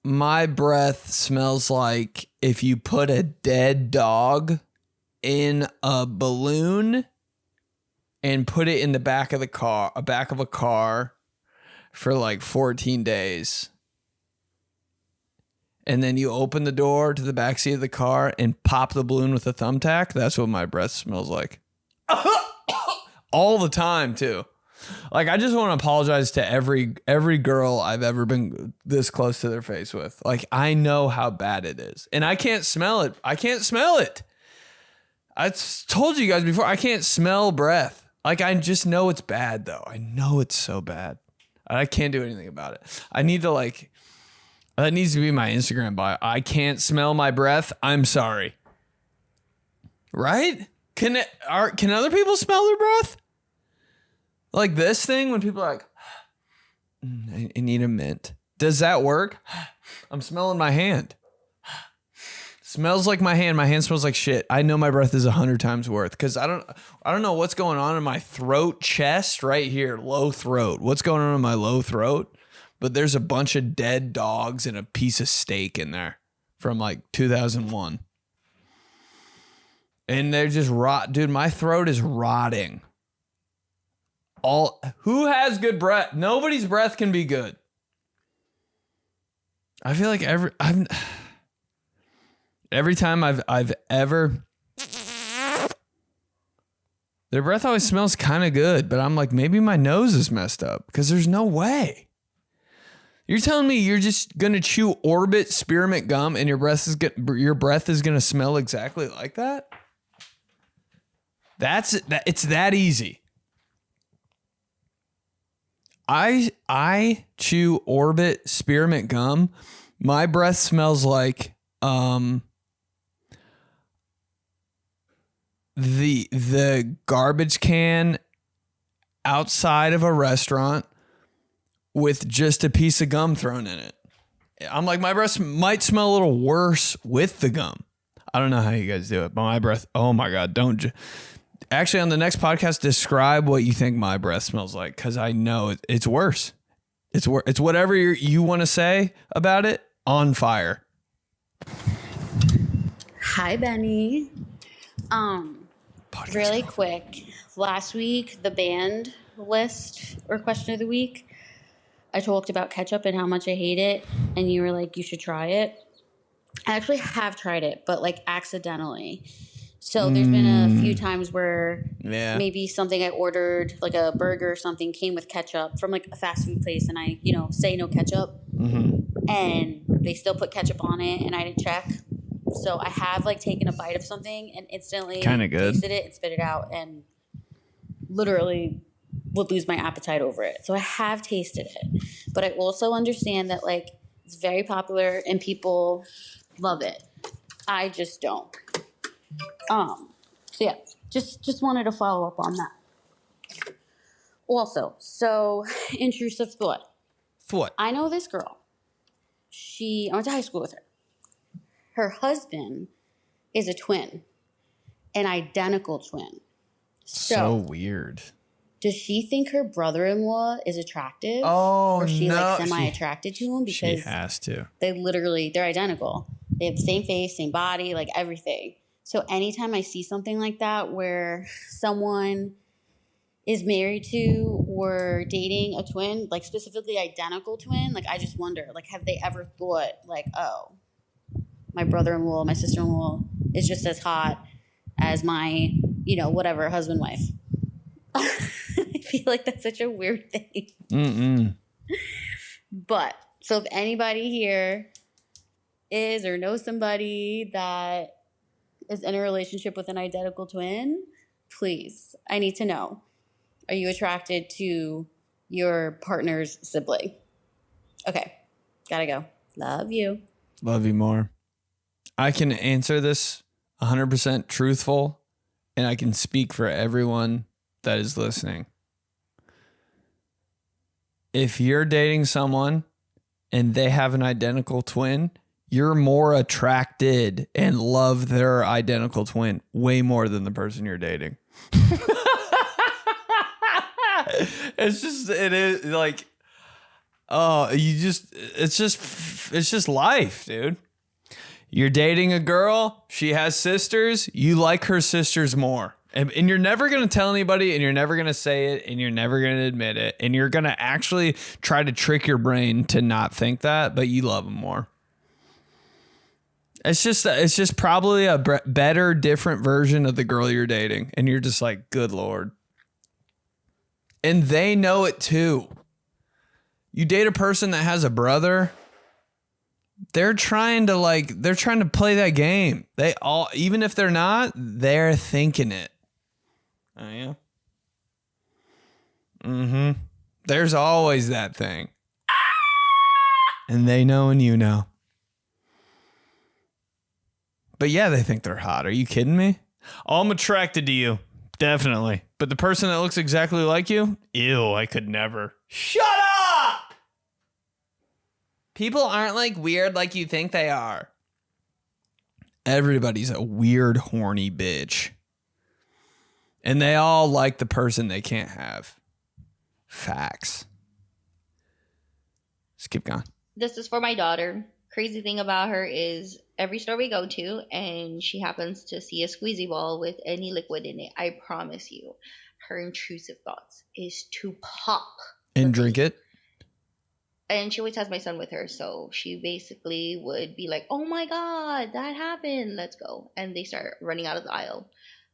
my breath smells like if you put a dead dog in a balloon and put it in the back of a car for like 14 days. And then you open the door to the backseat of the car and pop the balloon with a thumbtack. That's what my breath smells like. All the time, too. Like, I just want to apologize to every girl I've ever been this close to their face with. Like, I know how bad it is. And I can't smell it. I told you guys before, I can't smell breath. Like, I just know it's bad, though. I know it's so bad. I can't do anything about it. I need to, like, that needs to be my Instagram bio. I can't smell my breath. I'm sorry. Right? Can other people smell their breath? Like this thing when people are like, I need a mint. Does that work? I'm smelling my hand. Smells like my hand. My hand smells like shit. I know my breath is 100 times worth because I don't know what's going on in my throat, chest, right here, low throat. What's going on in my low throat? But there's a bunch of dead dogs and a piece of steak in there from like 2001. And they're just rot. Dude, my throat is rotting. Who has good breath? Nobody's breath can be good. I feel like every time I've ever, their breath always smells kind of good, but I'm like, maybe my nose is messed up because there's no way. You're telling me you're just gonna chew Orbit spearmint gum and your breath is gonna smell exactly like that? It's that easy. I chew Orbit spearmint gum. My breath smells like the garbage can outside of a restaurant with just a piece of gum thrown in it. I'm like, my breath might smell a little worse with the gum. I don't know how you guys do it, but my breath, oh my God, actually, on the next podcast, describe what you think my breath smells like, because I know it's worse. It's whatever you want to say about it. On fire. Hi, Benny. Really quick. Last week, the band list or question of the week, I talked about ketchup and how much I hate it, and you were like, you should try it. I actually have tried it, but like accidentally. So there's been a few times where maybe something I ordered, like a burger or something, came with ketchup from like a fast food place, and I, say no ketchup, and they still put ketchup on it, and I didn't check. So I have like taken a bite of something and instantly tasted it and spit it out, and literally would lose my appetite over it. So I have tasted it, but I also understand that like it's very popular and people love it. I just don't. So yeah, just wanted to follow up on that. Also, so intrusive thought. What? I know this girl. I went to high school with her. Her husband is a twin, an identical twin. So weird. Does she think her brother-in-law is attractive? Oh, or is she no. like semi-attracted to him? Because she has to. They're identical. They have the same face, same body, like everything. So anytime I see something like that where someone is married to or dating a twin, like specifically identical twin, like I just wonder, like have they ever thought like, oh, my brother-in-law, my sister-in-law is just as hot as my whatever, husband, wife. I feel like that's such a weird thing. Mm-mm. But, so if anybody here is or knows somebody that is in a relationship with an identical twin, please, I need to know. Are you attracted to your partner's sibling? Okay, gotta go. Love you. Love you more. I can answer this 100% truthful, and I can speak for everyone that is listening. If you're dating someone and they have an identical twin, you're more attracted and love their identical twin way more than the person you're dating. It is like, it's just life, dude. You're dating a girl, she has sisters, you like her sisters more. And you're never going to tell anybody, and you're never going to say it, and you're never going to admit it. And you're going to actually try to trick your brain to not think that, but you love them more. It's just probably a better, different version of the girl you're dating. And you're just like, good Lord. And they know it too. You date a person that has a brother, they're trying to play that game. They all, even if they're not, they're thinking it. Oh yeah. Mm-hmm. There's always that thing. And they know and you know. But yeah, they think they're hot. Are you kidding me? Oh, I'm attracted to you. Definitely. But the person that looks exactly like you? Ew, I could never. Shut up! People aren't like weird like you think they are. Everybody's a weird, horny bitch. And they all like the person they can't have. Facts. Let's keep going. This is for my daughter. Crazy thing about her is every store we go to and she happens to see a squeezy ball with any liquid in it, I promise you, her intrusive thoughts is to pop. And drink it? And she always has my son with her, so she basically would be like, oh my God, that happened, let's go. And they start running out of the aisle.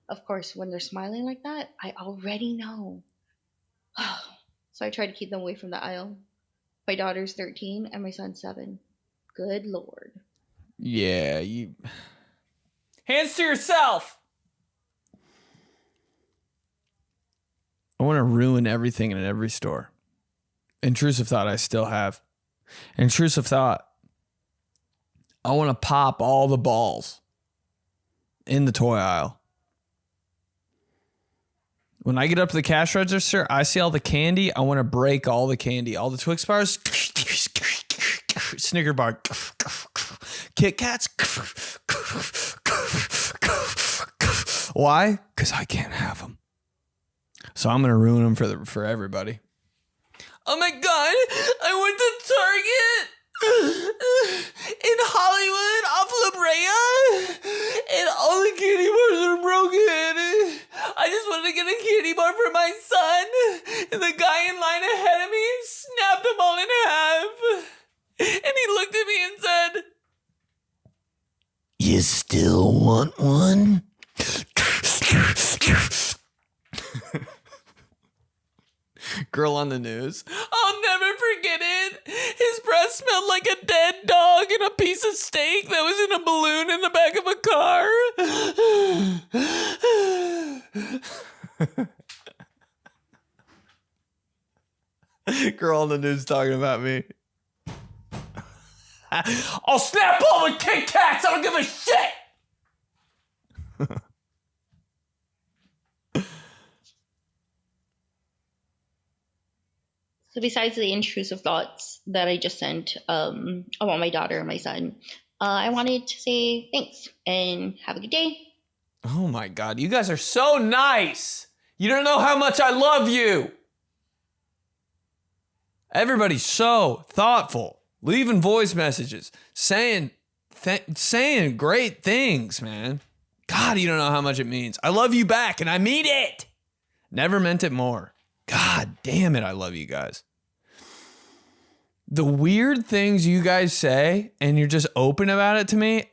Of course, when they're smiling like that, I already know. So I try to keep them away from the aisle. My daughter's 13 and my son's 7. Good Lord. Yeah, you... Hands to yourself! I want to ruin everything in every store. Intrusive thought I still have. Intrusive thought. I want to pop all the balls in the toy aisle. When I get up to the cash register, I see all the candy. I want to break all the candy. All the Twix bars. Snicker bar. Kit Kats. Why? Because I can't have them. So I'm going to ruin them for everybody. Oh my God, I went to Target in Hollywood off La Brea and all the candy bars are broken. I just wanted to get a candy bar for my son and the guy in line ahead of me snapped them all in half. And he looked at me and said, "You still want one?" Girl on the news. I'll never forget it. His breath smelled like a dead dog and a piece of steak that was in a balloon in the back of a car. Girl on the news talking about me. I'll snap all the Kit Kats. I don't give a shit. So besides the intrusive thoughts that I just sent about my daughter and my son, I wanted to say thanks and have a good day. Oh my God, you guys are so nice. You don't know how much I love you. Everybody's so thoughtful, leaving voice messages, saying great things, man. God, you don't know how much it means. I love you back, and I mean it. Never meant it more. God damn it, I love you guys. The weird things you guys say, and you're just open about it to me,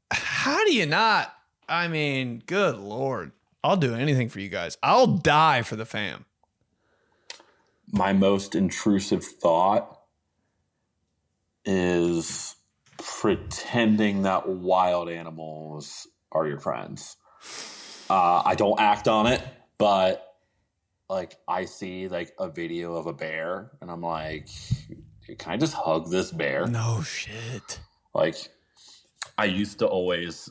how do you not? I mean, good Lord. I'll do anything for you guys. I'll die for the fam. My most intrusive thought is pretending that wild animals are your friends. I don't act on it, but like I see like a video of a bear and I'm like, can I just hug this bear? No shit. Like I used to always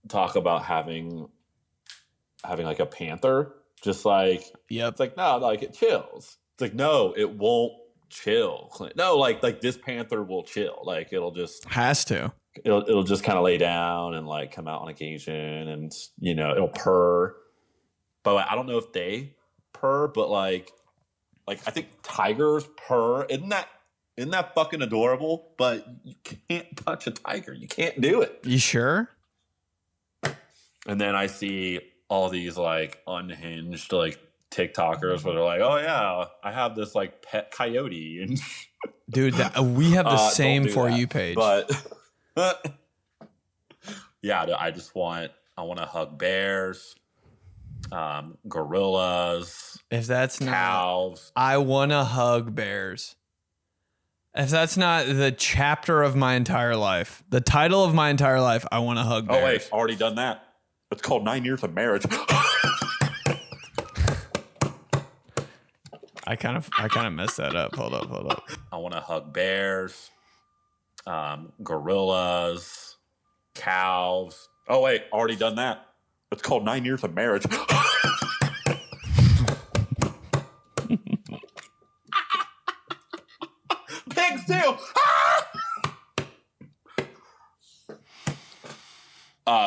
talk about having like a panther, just like, it's like, no, like it chills. It's like, no, it won't chill. No, like this panther will chill. Like it'll just it'll just kind of lay down and like come out on occasion, and you know it'll purr. But like, I don't know if they purr, but like I think tigers purr. Isn't that fucking adorable? But you can't touch a tiger. You can't do it. You sure? And then I see all these like unhinged like TikTokers where they're like, oh yeah, I have this like pet coyote, and dude, we have the same For You page. But yeah, I want to hug bears, gorillas. If that's cows, I want to hug bears. If that's not the chapter of my entire life, the title of my entire life, I want to hug bears. Oh wait, already done that. It's called 9 Years of Marriage. I kind of messed that up. Hold up. I want to hug bears, gorillas, cows. Oh wait, already done that. It's called 9 Years of Marriage. Pigs too.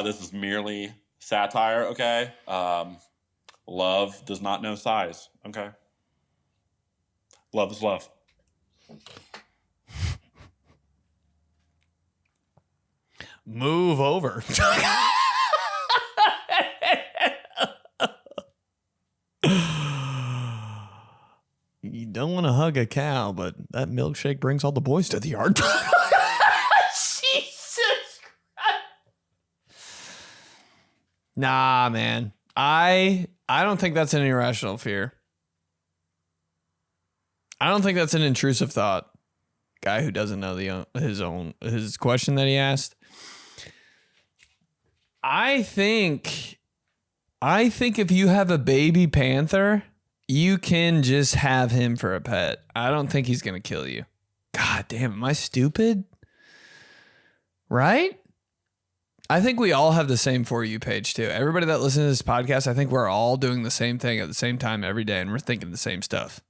This is merely satire, okay? Love does not know size, okay? Love is love. Move over. You don't want to hug a cow, but that milkshake brings all the boys to the yard. Jesus Christ. Nah, man. I don't think that's an irrational fear. I don't think that's an intrusive thought. Guy who doesn't know his question that he asked. I think if you have a baby panther, you can just have him for a pet. I don't think he's going to kill you. God damn, am I stupid? Right? I think we all have the same For You page too. Everybody that listens to this podcast, I think we're all doing the same thing at the same time every day, and we're thinking the same stuff.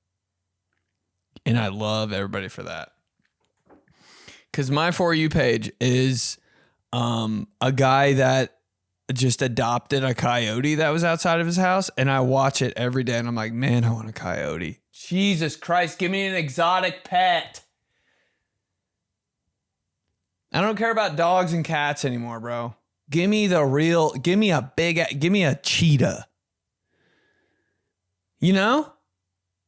And I love everybody for that. Because my For You page is a guy that just adopted a coyote that was outside of his house, and I watch it every day, and I'm like, man, I want a coyote. Jesus Christ, give me an exotic pet. I don't care about dogs and cats anymore, bro. Give me a cheetah. You know?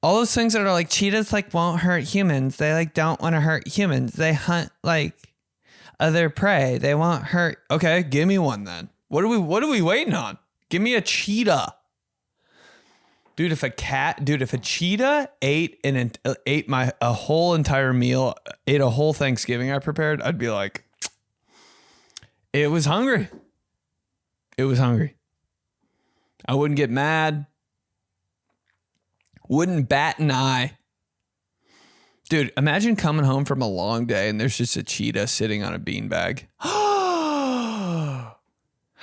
All those things that are like cheetahs like won't hurt humans. They like don't want to hurt humans. They hunt like other prey. They won't hurt. Okay, give me one then. What are we waiting on? Give me a cheetah. Dude, if a cheetah ate a whole entire meal, ate a whole Thanksgiving I prepared, I'd be like, it was hungry. It was hungry. I wouldn't get mad. Wouldn't bat an eye. Dude, imagine coming home from a long day and there's just a cheetah sitting on a beanbag. How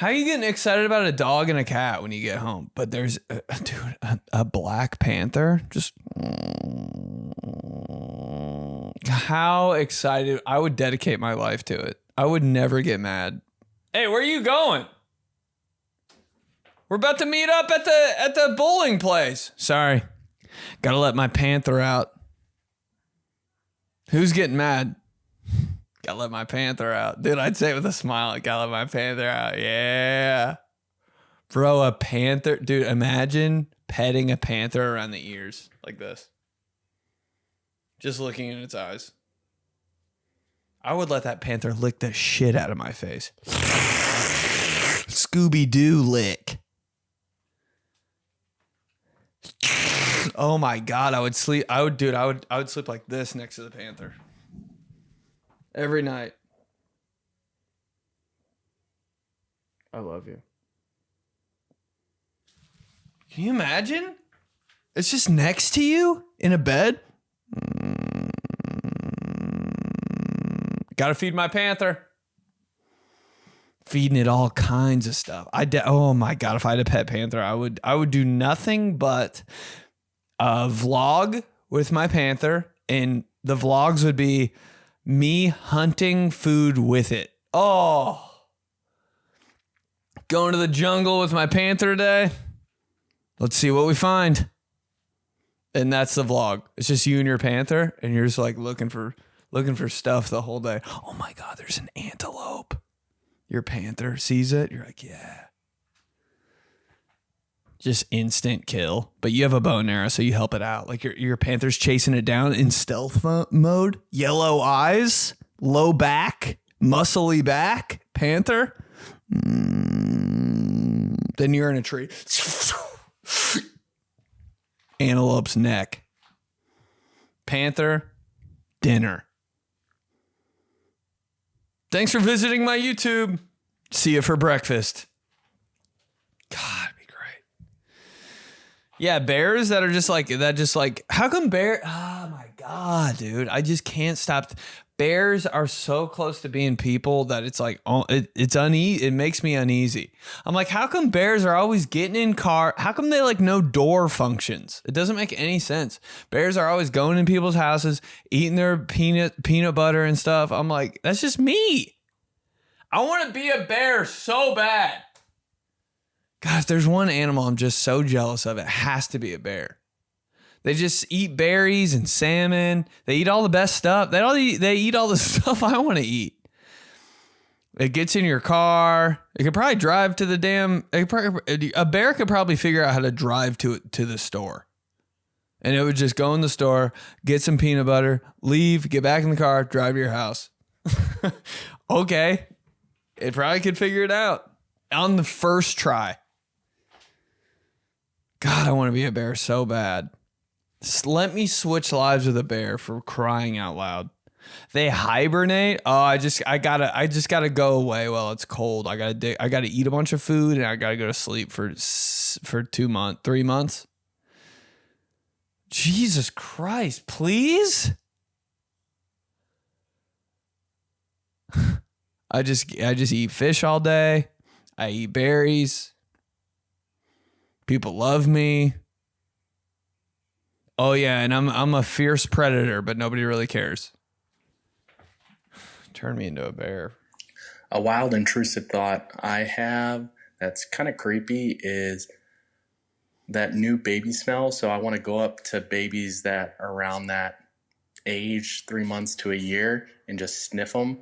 are you getting excited about a dog and a cat when you get home? But there's, a Black Panther. Just how excited. I would dedicate my life to it. I would never get mad. Hey, where are you going? We're about to meet up at the bowling place. Sorry. Gotta let my panther out. Who's getting mad? Gotta let my panther out. Dude, I'd say it with a smile. Gotta let my panther out. Yeah. Bro, a panther. Dude, imagine petting a panther around the ears like this. Just looking in its eyes. I would let that panther lick the shit out of my face. Scooby-Doo lick. Oh my God, I would sleep like this next to the panther. Every night. I love you. Can you imagine? It's just next to you in a bed. Gotta feed my panther. Feeding it all kinds of stuff. Oh my God, if I had a pet panther, I would do nothing but vlog with my panther, and the vlogs would be me hunting food with it. Oh, going to the jungle with my panther today. Let's see what we find. And that's the vlog. It's just you and your panther, and you're just like looking for stuff the whole day. Oh my God, there's an antelope. Your panther sees it. You're like, yeah. Just instant kill. But you have a bow and arrow, so you help it out. Like your panther's chasing it down in stealth mode. Yellow eyes, low back, muscly back, panther. Then you're in a tree. Antelope's neck. Panther, dinner. Thanks for visiting my YouTube. See you for breakfast. God, it'd be great. Yeah, bears that are just like, how come bear? Oh my God, dude. I just can't stop. Bears are so close to being people that it's like, it's uneasy. It makes me uneasy. I'm like, how come bears are always getting in car? How come they like no door functions? It doesn't make any sense. Bears are always going in people's houses, eating their peanut butter and stuff. I'm like, that's just me. I want to be a bear so bad. God, if there's one animal I'm just so jealous of, it has to be a bear. They just eat berries and salmon. They eat all the best stuff. They eat all the stuff I want to eat. It gets in your car. It could probably drive to the damn. A bear could probably figure out how to drive to the store. And it would just go in the store, get some peanut butter, leave, get back in the car, drive to your house. Okay. It probably could figure it out on the first try. God, I want to be a bear so bad. Let me switch lives with a bear, for crying out loud. They hibernate. Oh, I just gotta go away while it's cold. I gotta eat a bunch of food, and I gotta go to sleep for 3 months. Jesus Christ, please. I just eat fish all day. I eat berries. People love me. Oh yeah, and I'm a fierce predator, but nobody really cares. Turn me into a bear. A wild, intrusive thought I have that's kind of creepy is that new baby smell. So I want to go up to babies that are around that age, 3 months to a year, and just sniff them.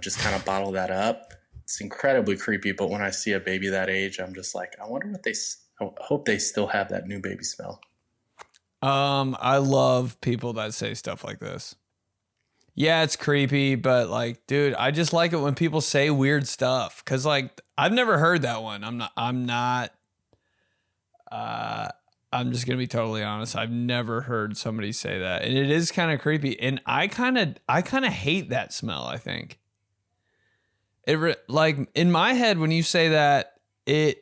Just kind of bottle that up. It's incredibly creepy, but when I see a baby that age, I'm just like, I hope they still have that new baby smell. I love people that say stuff like this. Yeah, it's creepy, but like, dude, I just like it when people say weird stuff. Cause like, I've never heard that one. I'm just going to be totally honest. I've never heard somebody say that. And it is kind of creepy. And I kind of hate that smell, I think. Like in my head, when you say that, it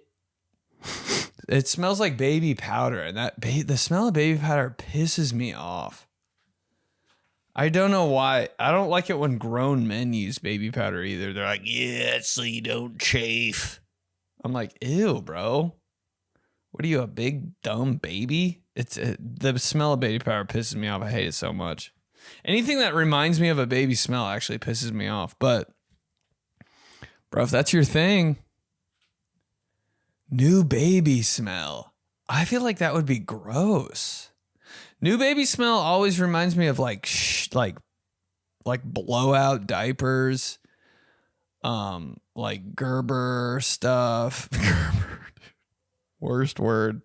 smells like baby powder, and the smell of baby powder pisses me off. I don't know why. I don't like it when grown men use baby powder either. They're like, yeah, so you don't chafe. I'm like, ew, bro. What are you, a big dumb baby? The smell of baby powder pisses me off. I hate it so much. Anything that reminds me of a baby smell actually pisses me off. But, bro, if that's your thing, new baby smell. I feel like that would be gross. New baby smell always reminds me of like blowout diapers, like Gerber stuff. Gerber, worst word.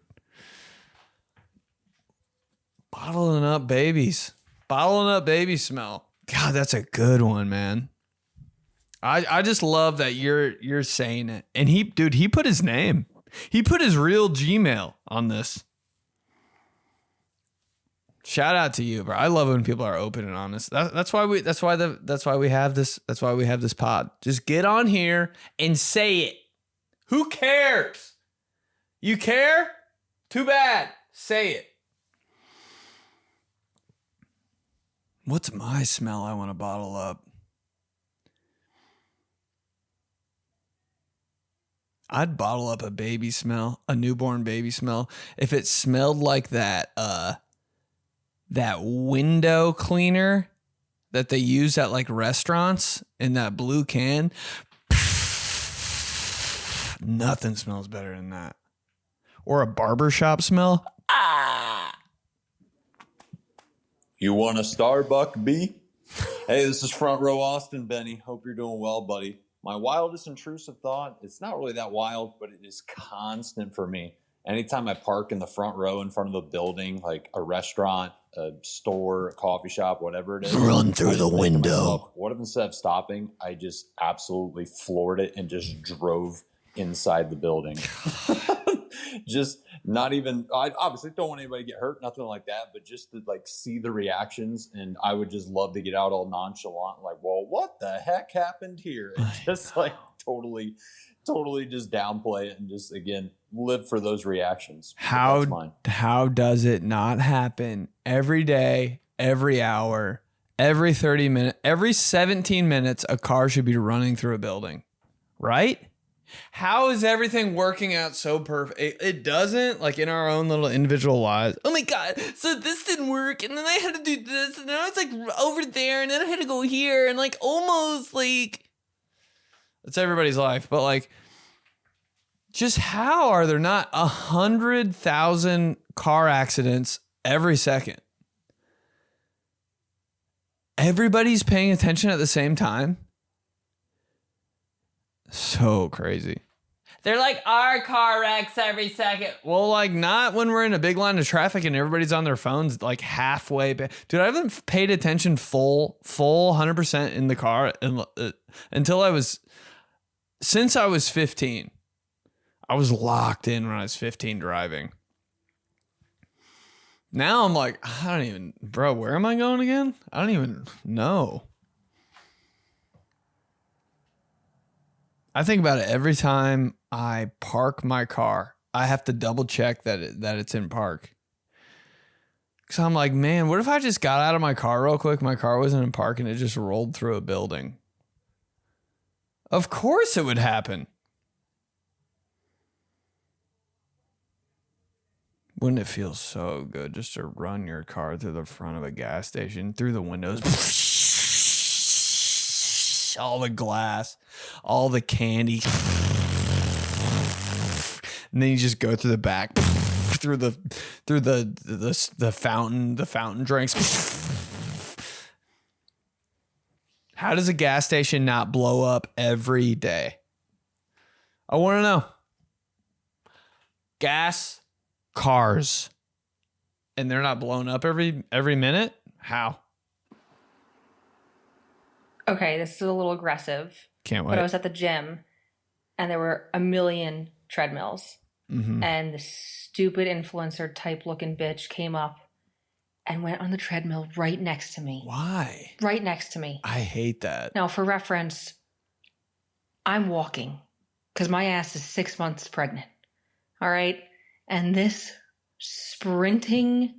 Bottling up baby smell. God, that's a good one, man. I just love that you're saying it. And he put his name. He put his real Gmail on this. Shout out to you, bro. I love when people are open and honest. That's why we have this pod. Just get on here and say it. Who cares? You care? Too bad. Say it. What's my smell I want to bottle up? I'd bottle up a baby smell, a newborn baby smell. If it smelled like that window cleaner that they use at like restaurants in that blue can, nothing smells better than that. Or a barbershop smell. You want a Starbucks, B? Hey, this is Front Row Austin, Benny. Hope you're doing well, buddy. My wildest intrusive thought, it's not really that wild, but it is constant for me. Anytime I park in the front row in front of a building, like a restaurant, a store, a coffee shop, whatever it is. Run through the window. Myself, what if instead of stopping, I just absolutely floored it and just drove inside the building? Just not even, I obviously don't want anybody to get hurt, nothing like that, but just to like see the reactions. And I would just love to get out all nonchalant, like, well, what the heck happened here? And just like totally just downplay it and just, again, live for those reactions. How does it not happen every day, every hour, every 30 minutes, every 17 minutes, a car should be running through a building, right? How is everything working out so perfect? It doesn't, like in our own little individual lives. Oh my God, so this didn't work, and then I had to do this, and then I was like over there, and then I had to go here, and like almost like it's everybody's life, but like just how are there not 100,000 car accidents every second? Everybody's paying attention at the same time. So crazy. They're like, our car wrecks every second. Well, like not when we're in a big line of traffic and everybody's on their phones like halfway. Dude, I haven't paid attention full 100% in the car since I was 15. I was locked in when I was 15 driving. Now I'm like, bro, where am I going again? I don't even know. I think about it every time I park my car. I have to double check that it's in park. Because I'm like, man, what if I just got out of my car real quick? My car wasn't in park and it just rolled through a building. Of course it would happen. Wouldn't it feel so good just to run your car through the front of a gas station, through the windows? All the glass, all the candy, and then you just go through the back, through the fountain drinks. How does a gas station not blow up every day? I want to know. Gas cars, and they're not blown up every minute? How? Okay, this is a little aggressive. Can't wait. But I was at the gym and there were a million treadmills. Mm-hmm. And the stupid influencer type looking bitch came up and went on the treadmill right next to me. Why? Right next to me. I hate that. Now, for reference, I'm walking because my ass is 6 months pregnant. All right? And this sprinting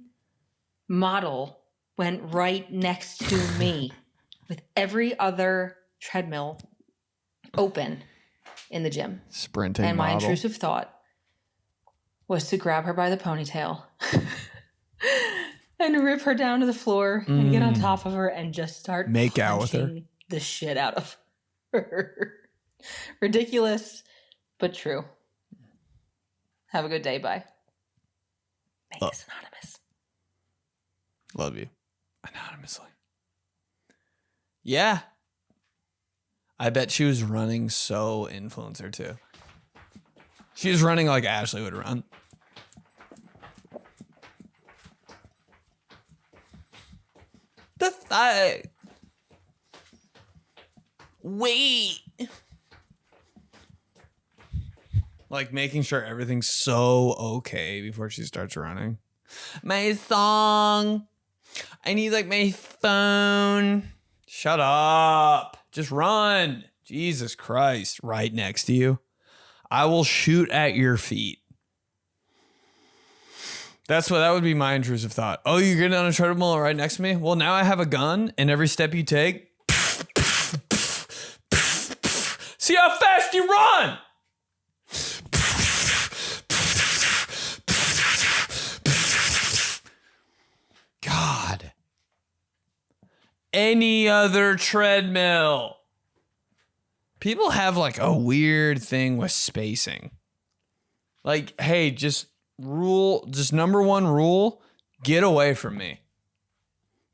model went right next to me. With every other treadmill open in the gym. Sprinting and my model. Intrusive thought was to grab her by the ponytail and rip her down to the floor and get on top of her and just start make out with her. punching the shit out of her. Ridiculous, but true. Have a good day. Bye. Make this anonymous. Love you. Anonymously. Yeah. I bet she was running so influencer too. She was running like Ashley would run. The thigh. Wait. Like making sure everything's so okay before she starts running. My song. I need like my phone. Shut up. Just run. Jesus Christ. Right next to you. I will shoot at your feet. That would be my intrusive thought. Oh, you're getting on a treadmill right next to me? Well, now I have a gun, and every step you take, see how fast you run. God. Any other treadmill. People have like a weird thing with spacing. Like, hey, just number one rule, get away from me.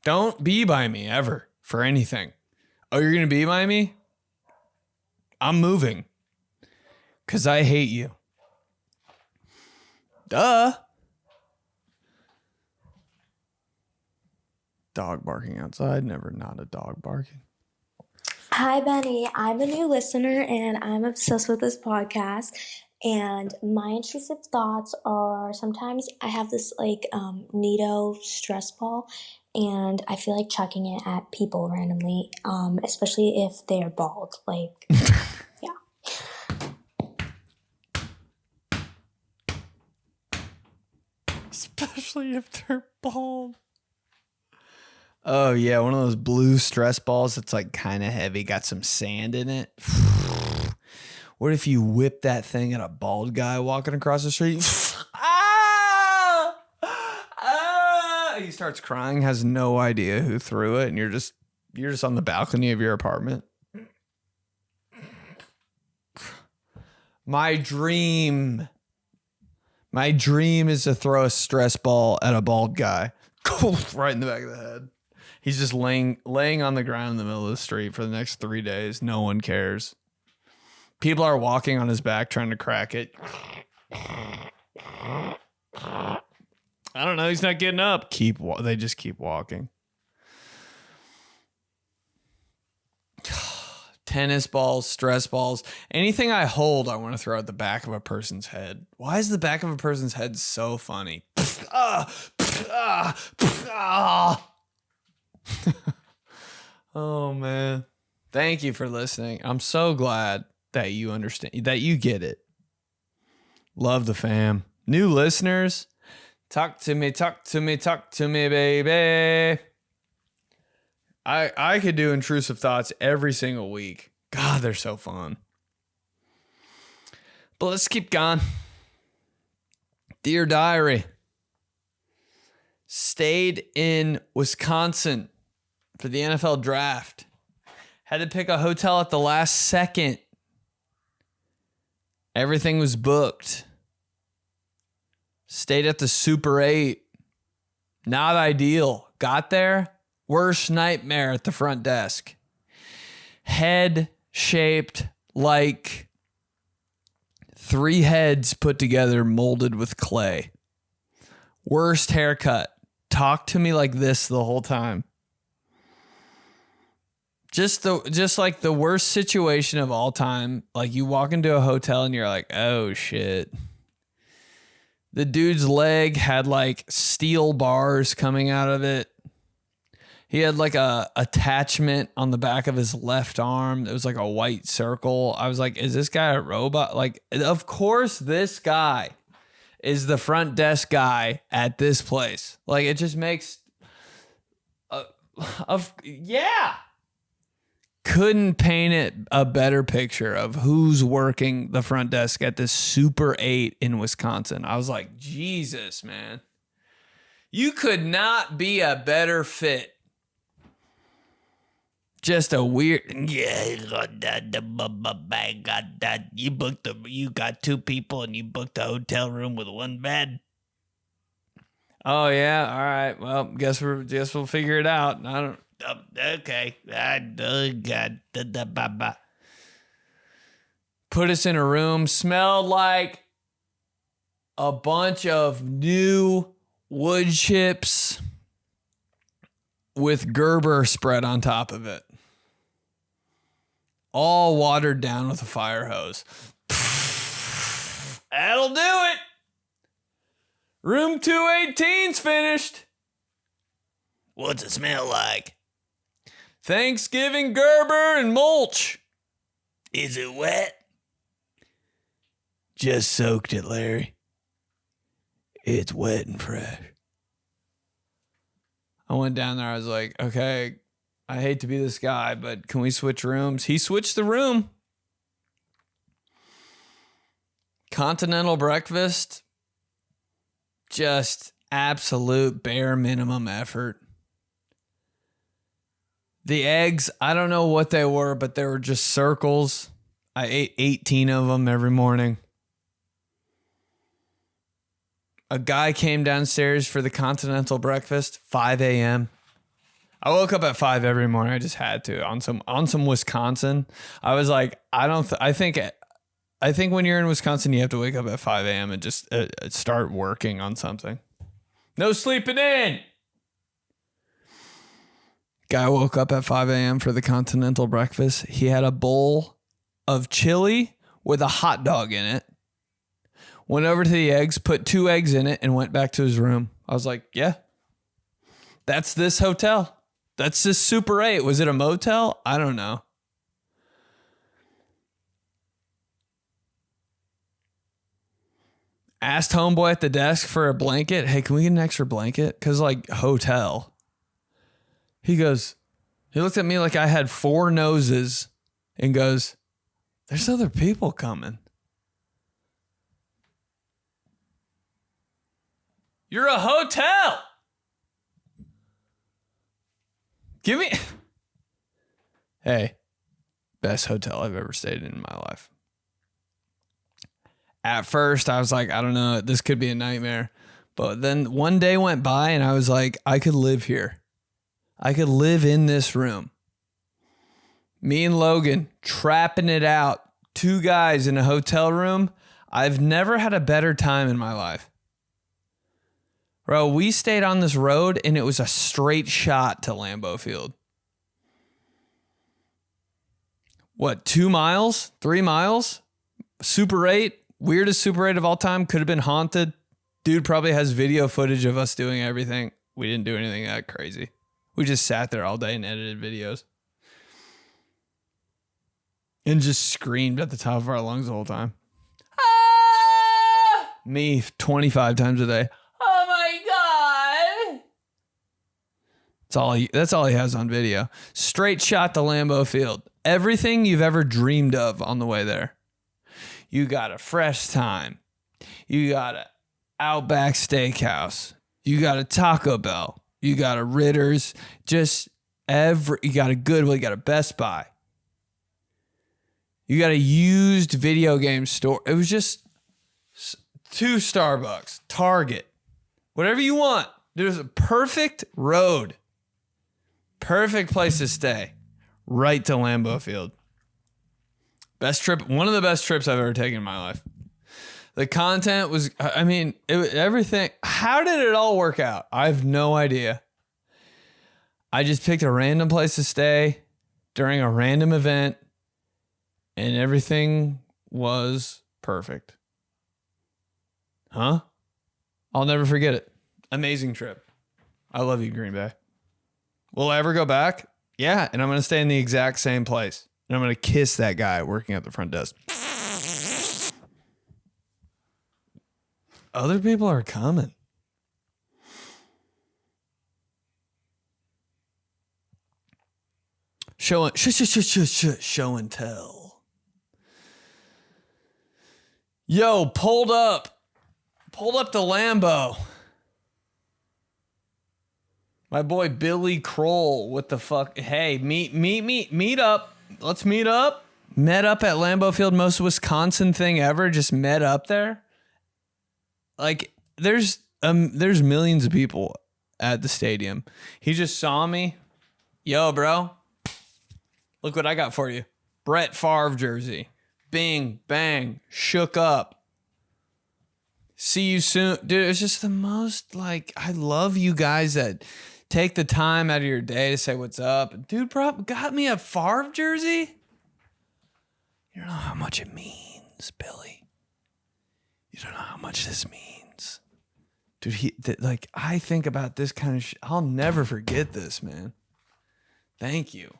Don't be by me ever for anything. Oh, you're going to be by me? I'm moving. Because I hate you. Duh. Dog barking outside, never not a dog barking. Hi, Benny. I'm a new listener and I'm obsessed with this podcast. And my intrusive thoughts are sometimes I have this like Nido stress ball and I feel like chucking it at people randomly, especially if they're bald. Like, yeah. Especially if they're bald. Oh, yeah. One of those blue stress balls that's like kind of heavy, got some sand in it. What if you whip that thing at a bald guy walking across the street? Ah! Ah! He starts crying, has no idea who threw it, and you're just on the balcony of your apartment. My dream is to throw a stress ball at a bald guy. Right in the back of the head. He's just laying on the ground in the middle of the street for the next 3 days. No one cares. People are walking on his back trying to crack it. I don't know. He's not getting up. They just keep walking. Tennis balls, stress balls, anything I hold, I want to throw at the back of a person's head. Why is the back of a person's head so funny? Oh, man. Thank you for listening. I'm so glad that you understand, that you get it. Love the fam. New listeners, talk to me, baby. I could do intrusive thoughts every single week. God, they're so fun. But let's keep going. Dear Diary. Stayed in Wisconsin for the NFL draft. Had to pick a hotel at the last second. Everything was booked. Stayed at the Super 8. Not ideal. Got there. Worst nightmare at the front desk. Head shaped like 3 heads put together molded with clay. Worst haircut. Talk to me like this the whole time. Just like the worst situation of all time. Like you walk into a hotel and you're like, oh shit. The dude's leg had like steel bars coming out of it. He had like a attachment on the back of his left arm. It was like a white circle. I was like, is this guy a robot? Like, of course this guy is the front desk guy at this place. Like, it just makes yeah. Couldn't paint it a better picture of who's working the front desk at this Super 8 in Wisconsin. I was like, Jesus, man. You could not be a better fit. Just a weird, yeah, you got 2 people and you booked a hotel room with 1 bed. Oh yeah, all right. Well, guess we'll figure it out. I don't. Okay. Put us in a room. Smelled like a bunch of new wood chips with Gerber spread on top of it. All watered down with a fire hose. That'll do it. Room 218's finished. What's it smell like? Thanksgiving Gerber and mulch. Is it wet? Just soaked it, Larry. It's wet and fresh. I went down there. I was like, okay, I hate to be this guy, but can we switch rooms? He switched the room. Continental breakfast. Just absolute bare minimum effort. The eggs, I don't know what they were, but they were just circles. I ate 18 of them every morning. A guy came downstairs for the continental breakfast, 5 a.m. I woke up at 5 every morning. I just had to on some Wisconsin. I was like, I think when you're in Wisconsin, you have to wake up at 5 a.m. and just start working on something. No sleeping in. Guy woke up at 5 a.m. for the continental breakfast. He had a bowl of chili with a hot dog in it. Went over to the eggs, put 2 eggs in it, and went back to his room. I was like, yeah, that's this hotel. That's this Super 8. Was it a motel? I don't know. Asked homeboy at the desk for a blanket. Hey, can we get an extra blanket? Because, like, hotel. He looked at me like I had 4 noses and goes, there's other people coming. You're a hotel. Give me. Hey, best hotel I've ever stayed in my life. At first, I was like, I don't know, this could be a nightmare. But then one day went by and I was like, I could live here. I could live in this room. Me and Logan trapping it out. 2 guys in a hotel room. I've never had a better time in my life. Bro, we stayed on this road and it was a straight shot to Lambeau Field. What, 2 miles? 3 miles? Super 8, weirdest Super 8 of all time. Could have been haunted. Dude probably has video footage of us doing everything. We didn't do anything that crazy. We just sat there all day and edited videos. And just screamed at the top of our lungs the whole time. Ah! Me, 25 times a day. Oh my God. That's all he has on video. Straight shot to Lambeau Field. Everything you've ever dreamed of on the way there. You got a Fresh Time. You got a Outback Steakhouse. You got a Taco Bell. You got a Ritter's. You got a Goodwill. You got a Best Buy. You got a used video game store. It was just 2 Starbucks, Target, whatever you want. There's a perfect road. Perfect place to stay. Right to Lambeau Field. Best trip, one of the best trips I've ever taken in my life. The content was, everything. How did it all work out? I have no idea. I just picked a random place to stay during a random event. And everything was perfect. Huh? I'll never forget it. Amazing trip. I love you, Green Bay. Will I ever go back? Yeah, and I'm going to stay in the exact same place. And I'm going to kiss that guy working at the front desk. Other people are coming. Show and tell. Yo, pulled up to Lambeau. My boy Billy Kroll, what the fuck? Hey, meet up. Let's meet up. Met up at Lambeau Field, most Wisconsin thing ever. Just met up there. Like there's millions of people at the stadium. He just saw me. Yo, bro. Look what I got for you. Brett Favre jersey. Bing, bang, shook up. See you soon. Dude, it's just the most, like, I love you guys that take the time out of your day to say what's up. Dude, got me a Favre jersey? You don't know how much it means, Billy. You don't know how much this means Dude, like, I think about this kind of shit. I'll never forget this, man. Thank you.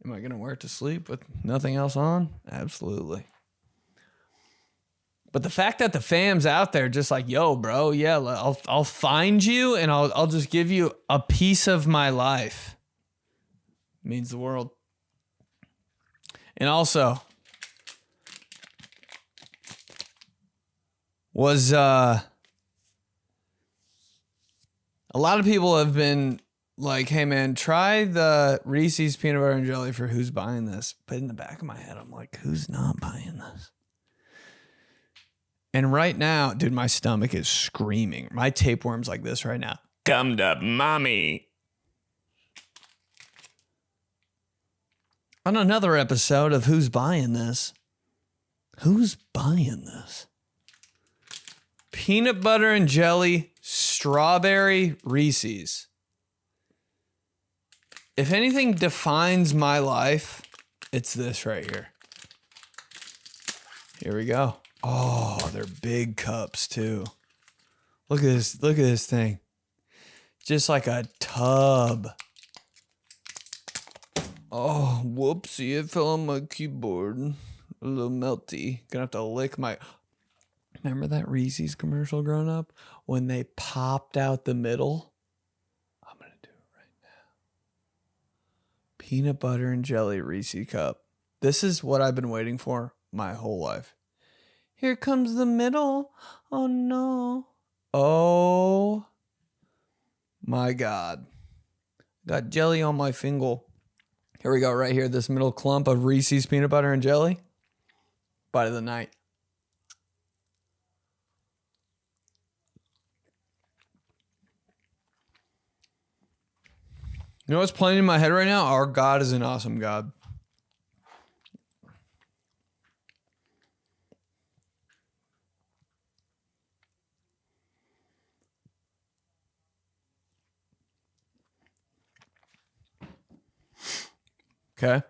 Am I going to wear it to sleep with nothing else on? Absolutely. But the fact that the fam's out there just like, yo, bro, yeah, I'll find you and I'll just give you a piece of my life means the world. And also was a lot of people have been like, hey man, try the Reese's peanut butter and jelly for who's buying this. But in the back of my head, I'm like, who's not buying this? And right now, dude, my stomach is screaming. My tapeworm's like this right now. Come to mommy. On another episode of Who's Buying This? Who's buying this? Peanut butter and jelly, strawberry Reese's. If anything defines my life, it's this right here. Here we go. Oh, they're big cups too. Look at this. Look at this thing. Just like a tub. Oh, whoopsie. It fell on my keyboard. A little melty. Gonna have to lick my... Remember that Reese's commercial growing up? When they popped out the middle? I'm gonna do it right now. Peanut butter and jelly Reese's cup. This is what I've been waiting for my whole life. Here comes the middle. Oh no. Oh my God. Got jelly on my finger. Here we go, right here. This middle clump of Reese's peanut butter and jelly. Bite of the night. You know what's playing in my head right now? Our God is an awesome God. Okay.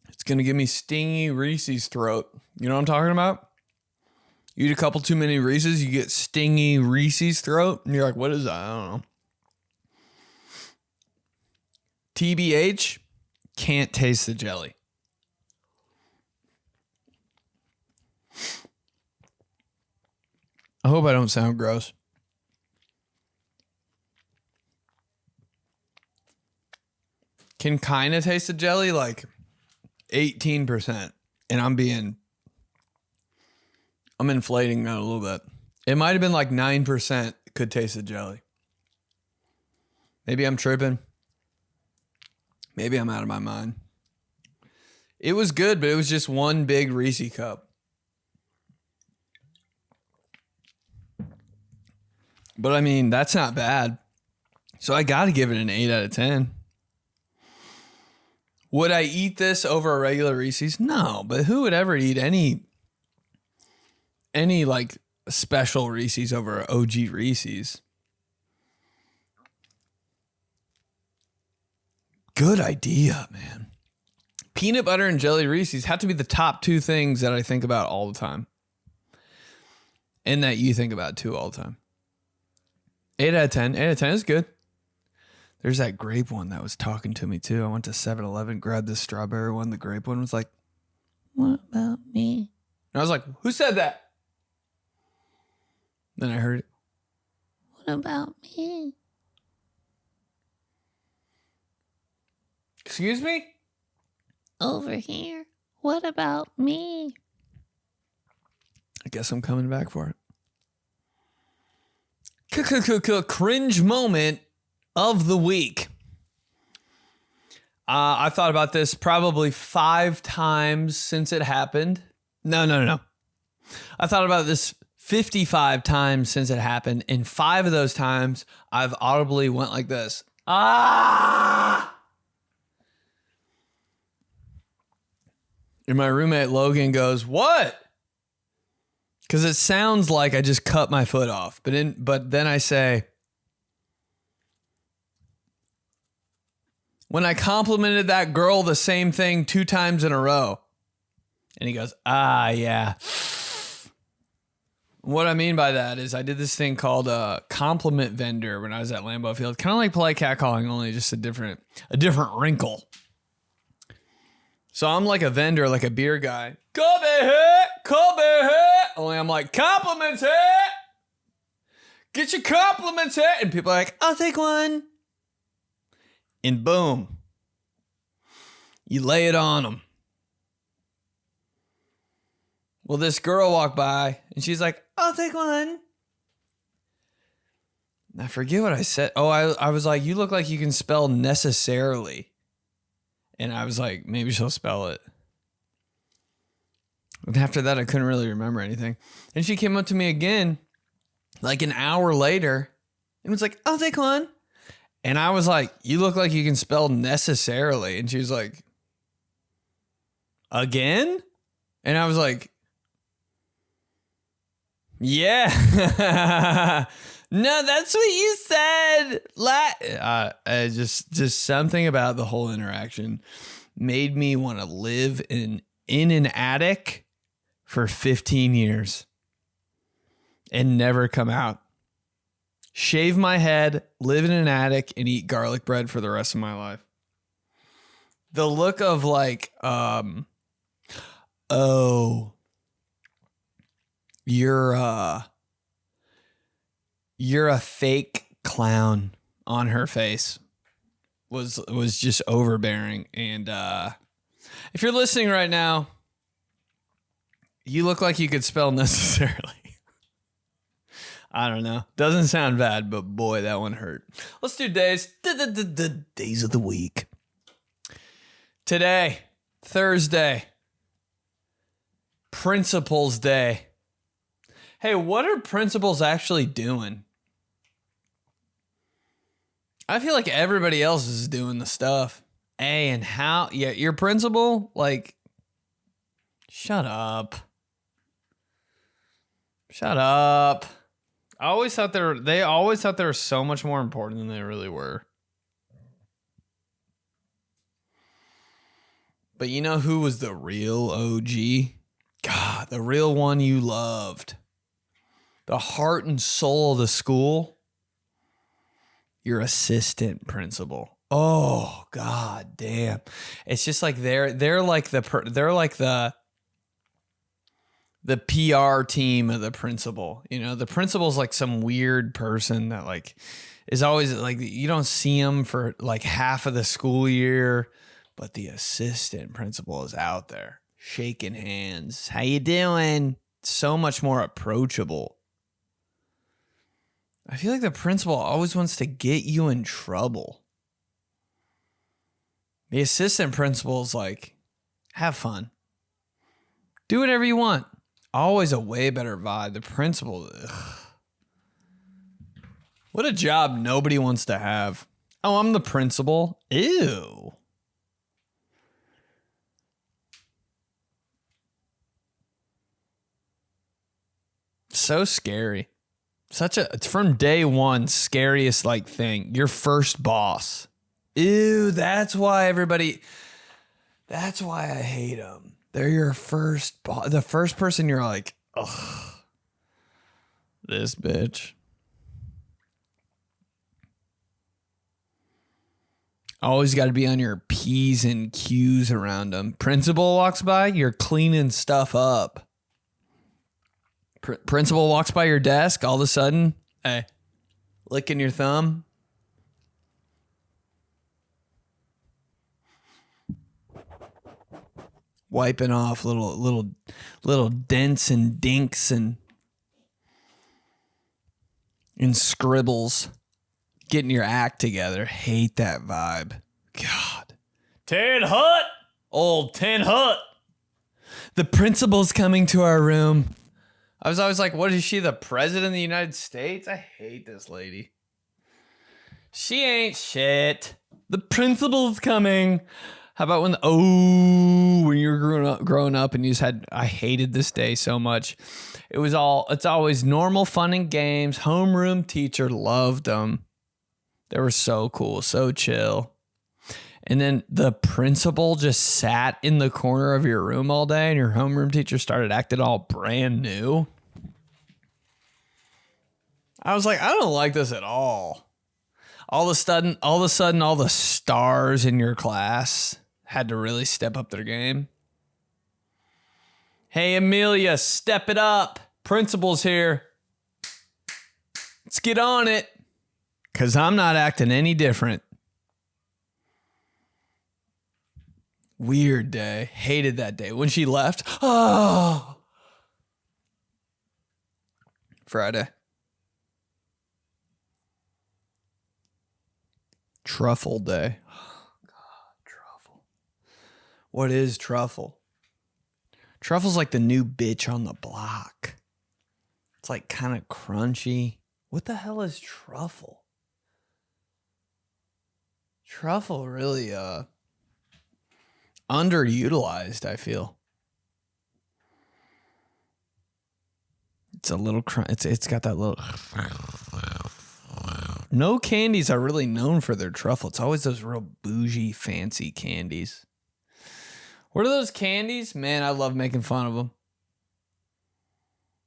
It's going to give me stingy Reese's throat. You know what I'm talking about? You eat a couple too many Reese's, you get stingy Reese's throat. And you're like, what is that? I don't know. TBH, can't taste the jelly. I hope I don't sound gross. Can kind of taste the jelly, like 18%. And I'm inflating that a little bit. It might have been like 9% could taste the jelly. Maybe I'm tripping. Maybe I'm out of my mind. It was good, but it was just one big Reese cup. But I mean, that's not bad. So I got to give it an 8 out of 10. Would I eat this over a regular Reese's? No, but who would ever eat any like special Reese's over OG Reese's? Good idea, man. Peanut butter and jelly Reese's have to be the top two things that I think about all the time. And that you think about too all the time. 8 out of 10. 8 out of 10 is good. There's that grape one that was talking to me too. I went to 7-Eleven, grabbed this strawberry one. The grape one was like, what about me? And I was like, who said that? Then I heard it. What about me? Excuse me? Over here. What about me? I guess I'm coming back for it. Cringe moment of the week. I thought about this probably 5 times since it happened. No. I thought about this 55 times since it happened. And 5 of those times I've audibly went like this. Ah! And my roommate Logan goes, what? Because it sounds like I just cut my foot off. But then I say, when I complimented that girl the same thing 2 times in a row. And he goes, ah, yeah. What I mean by that is I did this thing called a compliment vendor when I was at Lambeau Field. Kind of like polite catcalling, only just a different wrinkle. So I'm like a vendor, like a beer guy. Come here. Only I'm like, compliments here. Get your compliments here. And people are like, I'll take one. And boom. You lay it on them. Well, this girl walked by and she's like, I'll take one. I forget what I said. Oh, I was like, you look like you can spell necessarily. And I was like, maybe she'll spell it. And after that, I couldn't really remember anything. And she came up to me again, like an hour later, and was like, I'll take one. And I was like, you look like you can spell necessarily. And she was like, again? And I was like, yeah. No, that's what you said. Just something about the whole interaction made me want to live in an attic for 15 years and never come out. Shave my head, live in an attic, and eat garlic bread for the rest of my life. The look of like, oh, you're a fake clown on her face was just overbearing. And if you're listening right now, you look like you could spell necessarily. I don't know. Doesn't sound bad, but boy, that one hurt. Let's do days. Days of the week. Today, Thursday, Principals Day. Hey, what are principals actually doing? I feel like everybody else is doing the stuff. Hey, and how? Yeah, your principal? Like, shut up. Shut up. They always thought they were so much more important than they really were. But you know who was the real OG? God, the real one you loved. The heart and soul of the school. Your assistant principal. Oh, God damn. It's just like they're like the PR team of the principal. You know, the principal's like some weird person that like is always like, you don't see him for like half of the school year, but the assistant principal is out there shaking hands. How you doing? So much more approachable. I feel like the principal always wants to get you in trouble. The assistant principal is like, have fun. Do whatever you want. Always a way better vibe. The principal, ugh. What a job nobody wants to have. Oh, I'm the principal. Ew. So scary. It's from day one, scariest like thing. Your first boss. Ew, that's why I hate them. They're your first boss. The first person you're like, ugh, this bitch. Always got to be on your P's and Q's around them. Principal walks by, you're cleaning stuff up. Principal walks by your desk, all of a sudden, hey, licking your thumb. Wiping off little dents and dinks and scribbles. Getting your act together. Hate that vibe. God. Ted Hut! Old Ted Hut! The principal's coming to our room. I was always like, what is she, the president of the United States? I hate this lady. She ain't shit. The principal's coming. How about when you were growing up and you just had, I hated this day so much. It's always normal fun and games. Homeroom teacher loved them. They were so cool, so chill. and then the principal just sat in the corner of your room all day and your homeroom teacher started acting all brand new. I was like, I don't like this at all. All of a sudden, all the stars in your class had to really step up their game. Hey, Amelia, step it up. Principal's here. Let's get on it. Because I'm not acting any different. Weird day. Hated that day. When she left, oh. Friday. Truffle day. Oh, God, truffle. What is truffle? Truffle's like the new bitch on the block. It's like kind of crunchy. What the hell is truffle? Truffle really underutilized, I feel. It's a little it's got that little. No candies are really known for their truffle. It's always those real bougie, fancy candies. What are those candies? Man, I love making fun of them.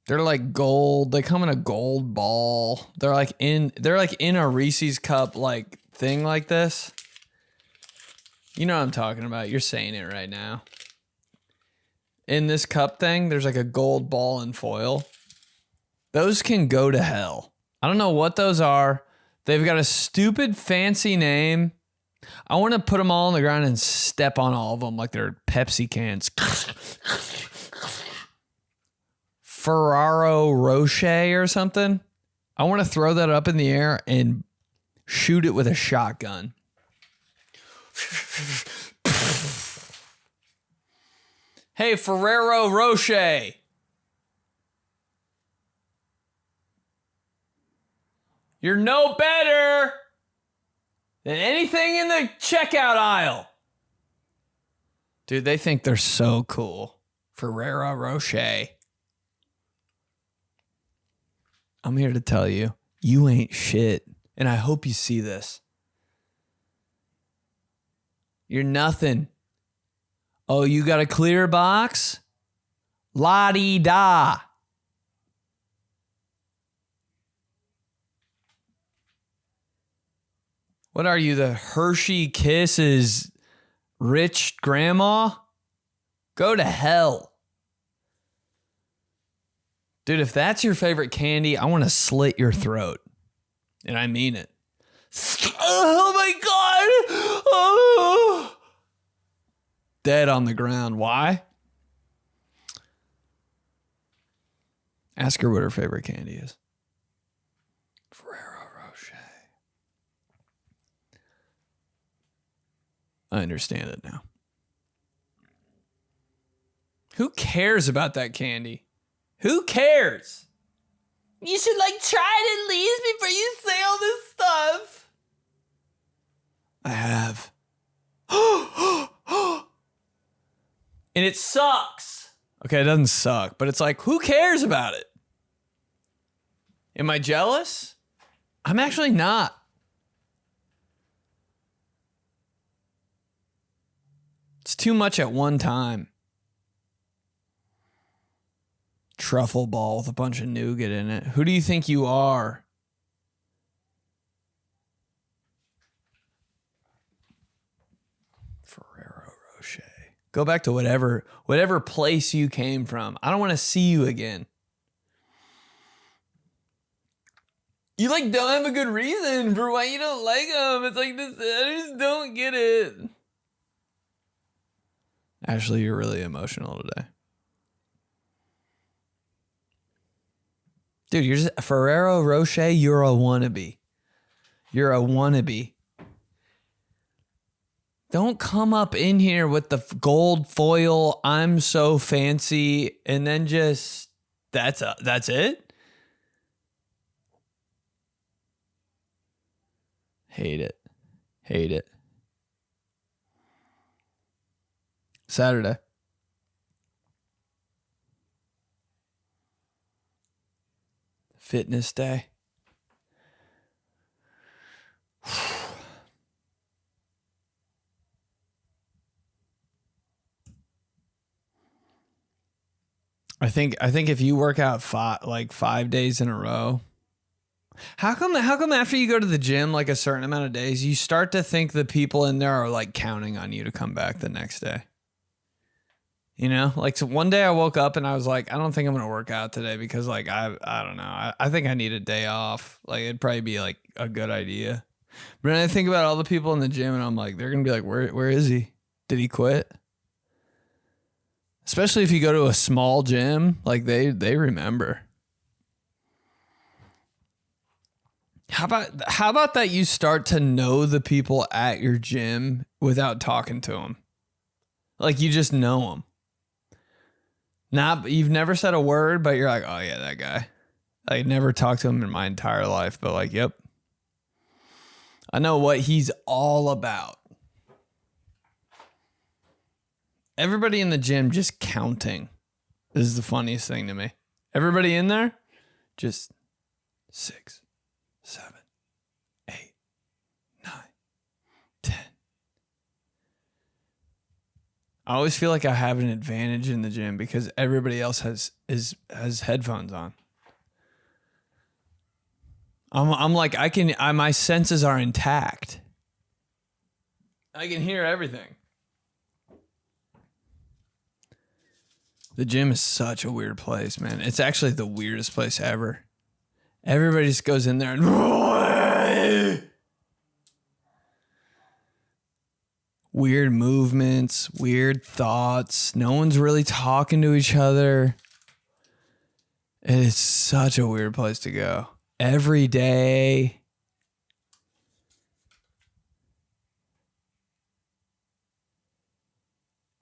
They're like gold. They come in a gold ball. They're like in a Reese's cup like thing like this. You know what I'm talking about. You're saying it right now. In this cup thing, there's like a gold ball and foil. Those can go to hell. I don't know what those are. They've got a stupid fancy name. I want to put them all on the ground and step on all of them like they're Pepsi cans. Ferraro Rocher or something. I want to throw that up in the air and shoot it with a shotgun. Hey, Ferrero Rocher. You're no better than anything in the checkout aisle. Dude, they think they're so cool. Ferrero Rocher. I'm here to tell you, you ain't shit. And I hope you see this. You're nothing. Oh, you got a clear box? La-dee-da. What are you, the Hershey Kisses rich grandma? Go to hell. Dude, if that's your favorite candy, I want to slit your throat. And I mean it. Oh my God. Oh. Dead on the ground. Why? Ask her what her favorite candy is. Ferrero Rocher. I understand it now. Who cares about that candy? Who cares? You should try it at least before you say all this stuff. I have. And it sucks. Okay, it doesn't suck, but it's like, who cares about it? Am I jealous? I'm actually not. It's too much at one time. Truffle ball with a bunch of nougat in it. Who do you think you are? Ferrero Rocher. Go back to whatever place you came from. I don't want to see you again. You don't have a good reason for why you don't like them. It's like this. I just don't get it. Ashley, you're really emotional today. Dude, you're just Ferrero Rocher, you're a wannabe. You're a wannabe. Don't come up in here with the gold foil, I'm so fancy, and then just, that's it? Hate it. Hate it. Saturday. Fitness day. I think if you work out 5 days in a row, how come after you go to the gym like a certain amount of days, you start to think the people in there are like counting on you to come back the next day? You know, like, so one day I woke up and I was like, I don't think I'm going to work out today because like, I don't know. I think I need a day off. Like, it'd probably be like a good idea. But then I think about all the people in the gym and I'm like, they're going to be like, where is he? Did he quit? Especially if you go to a small gym, like they remember. How about that you start to know the people at your gym without talking to them? Like, you just know them. You've never said a word, but you're like, oh yeah, that guy. I never talked to him in my entire life, but like, yep. I know what he's all about. Everybody in the gym just counting. This is the funniest thing to me. Everybody in there, just 6, 7, 8, 9, 10. I always feel like I have an advantage in the gym because everybody else has headphones on. I'm like, my senses are intact. I can hear everything. The gym is such a weird place, man. It's actually the weirdest place ever. Everybody just goes in there and weird movements, weird thoughts. No one's really talking to each other. It's such a weird place to go. Every day.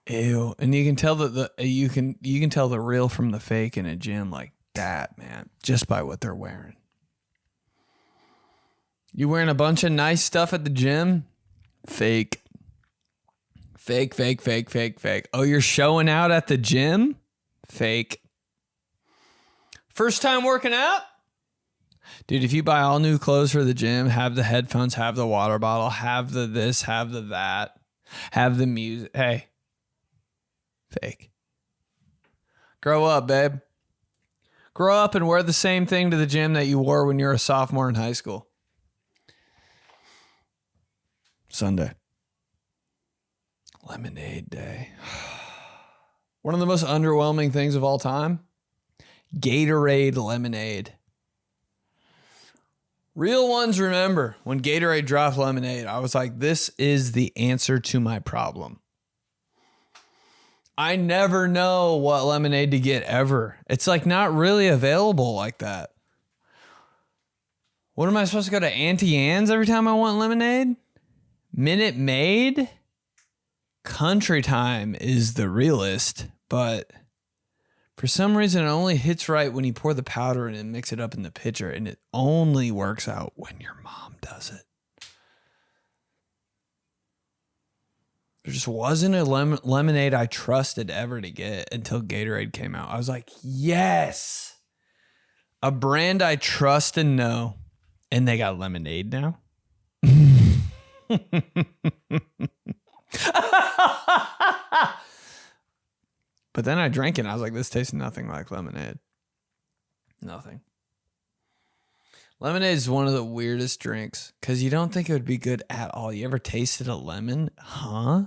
Ew. And you can tell you can tell the real from the fake in a gym like that, man, just by what they're wearing. You wearing a bunch of nice stuff at the gym? Fake. Fake, fake, fake, fake, fake. Oh, you're showing out at the gym? Fake. First time working out? Dude, if you buy all new clothes for the gym, have the headphones, have the water bottle, have the this, have the that, have the music. Hey. Fake. Grow up, babe. Grow up and wear the same thing to the gym that you wore when you were a sophomore in high school. Sunday. Lemonade day. One of the most underwhelming things of all time. Gatorade lemonade. Real ones remember when Gatorade dropped lemonade. I was like, this is the answer to my problem. I never know what lemonade to get ever. It's like not really available like that. What am I supposed to go to Auntie Anne's every time I want lemonade? Minute Maid? Country Time is the realest, but for some reason it only hits right when you pour the powder in and mix it up in the pitcher, and it only works out when your mom does it. There just wasn't a lemonade I trusted ever to get until Gatorade came out. I was like, yes, a brand I trust and know, and they got lemonade now. But then I drank it and I was like, this tastes nothing like lemonade. Nothing. Lemonade is one of the weirdest drinks because you don't think it would be good at all. You ever tasted a lemon? Huh?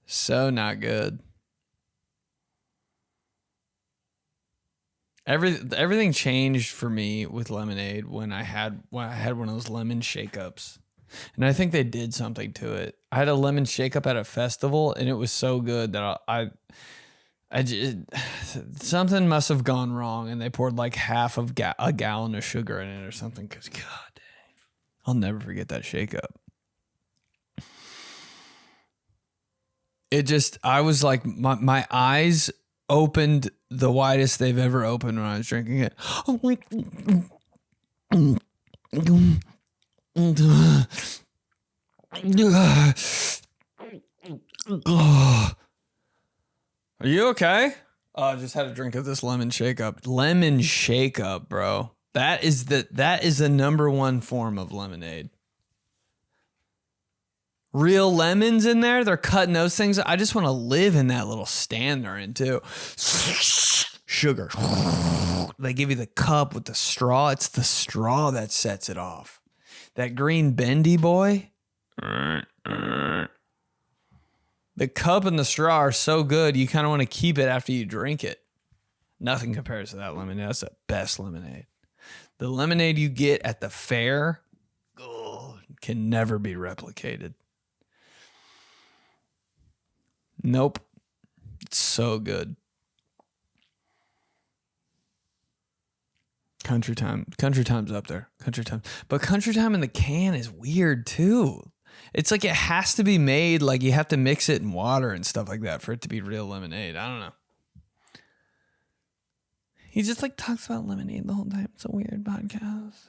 So not good. Everything changed for me with lemonade when I had one of those lemon shake-ups. And I think they did something to it. I had a lemon shake-up at a festival, and it was so good that I something must have gone wrong, and they poured like half of a gallon of sugar in it or something. Because God dang, I'll never forget that shake-up. I was like, my eyes opened the widest they've ever opened when I was drinking it. Are you okay? I just had a drink of this lemon shake-up. Lemon shake-up, bro. That is the number one form of lemonade. Real lemons in there. They're cutting those things. I just want to live in that little stand they're in too. Sugar. They give you the cup with the straw. It's the straw that sets it off. That green bendy boy. The cup and the straw are so good, you kind of want to keep it after you drink it. Nothing compares to that lemonade. That's the best lemonade. The lemonade you get at the fair can never be replicated. Nope. It's so good. Country Time's up there. Country Time. But Country Time in the can is weird too. It's like it has to be made like you have to mix it in water and stuff like that for it to be real lemonade. I don't know. He just like talks about lemonade the whole time. It's a weird podcast.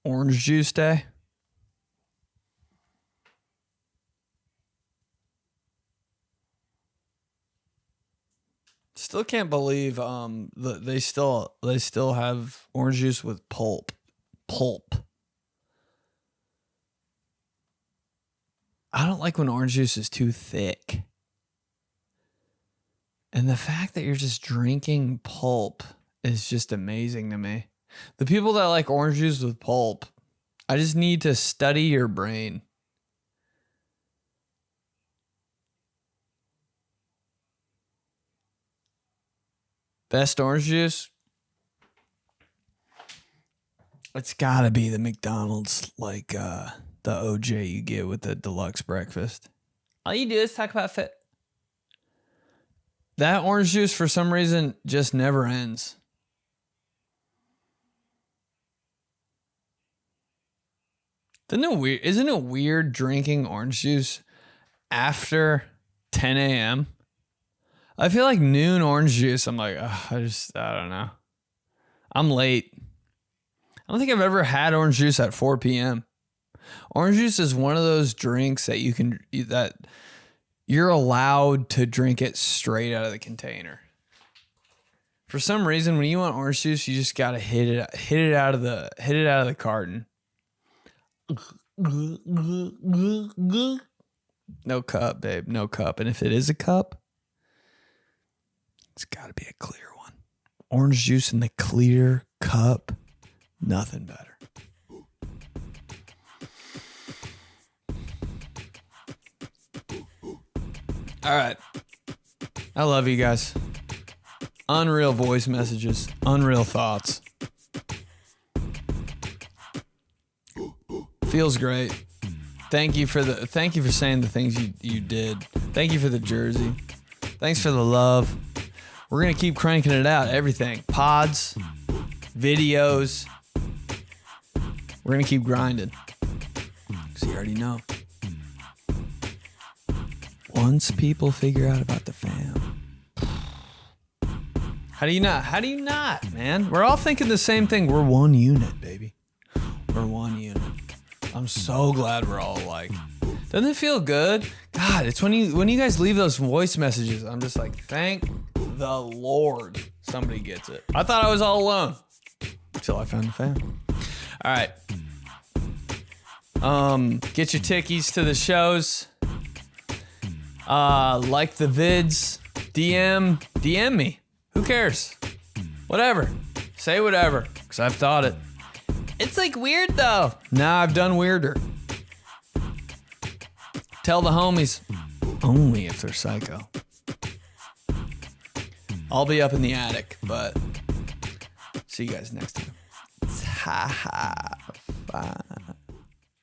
Orange juice day. Still can't believe they still have orange juice with pulp. I don't like when orange juice is too thick. And the fact that you're just drinking pulp is just amazing to me. The people that like orange juice with pulp, I just need to study your brain. Best orange juice? It's gotta be the McDonald's, like the OJ you get with the deluxe breakfast. All you do is talk about fit. That orange juice, for some reason, just never ends. Isn't it weird drinking orange juice after 10 a.m.? I feel like noon orange juice, I'm like, I don't know. I'm late. I don't think I've ever had orange juice at 4 p.m. Orange juice is one of those drinks that you're allowed to drink it straight out of the container. For some reason, when you want orange juice, you just gotta hit it out of the carton. No cup, babe. No cup. And if it is a cup, it's got to be a clear one. Orange juice in the clear cup. Nothing better. All right. I love you guys. Unreal voice messages. Unreal thoughts. Feels great. Thank you for saying the things you did. Thank you for the jersey. Thanks for the love. We're going to keep cranking it out. Everything. Pods, videos. We're going to keep grinding. Because you already know. Once people figure out about the fam. How do you not, man? We're all thinking the same thing. We're one unit, baby. We're one unit. I'm so glad we're all alike. Doesn't it feel good? God, it's when you guys leave those voice messages, I'm just like, thank the Lord somebody gets it. I thought I was all alone until I found the fam. All right. Get your tickies to the shows. Like the vids. DM me. Who cares? Whatever. Say whatever, because I've thought it. It's like weird though. Nah, I've done weirder. Tell the homies. Only if they're psycho. I'll be up in the attic, but see you guys next time. Bye.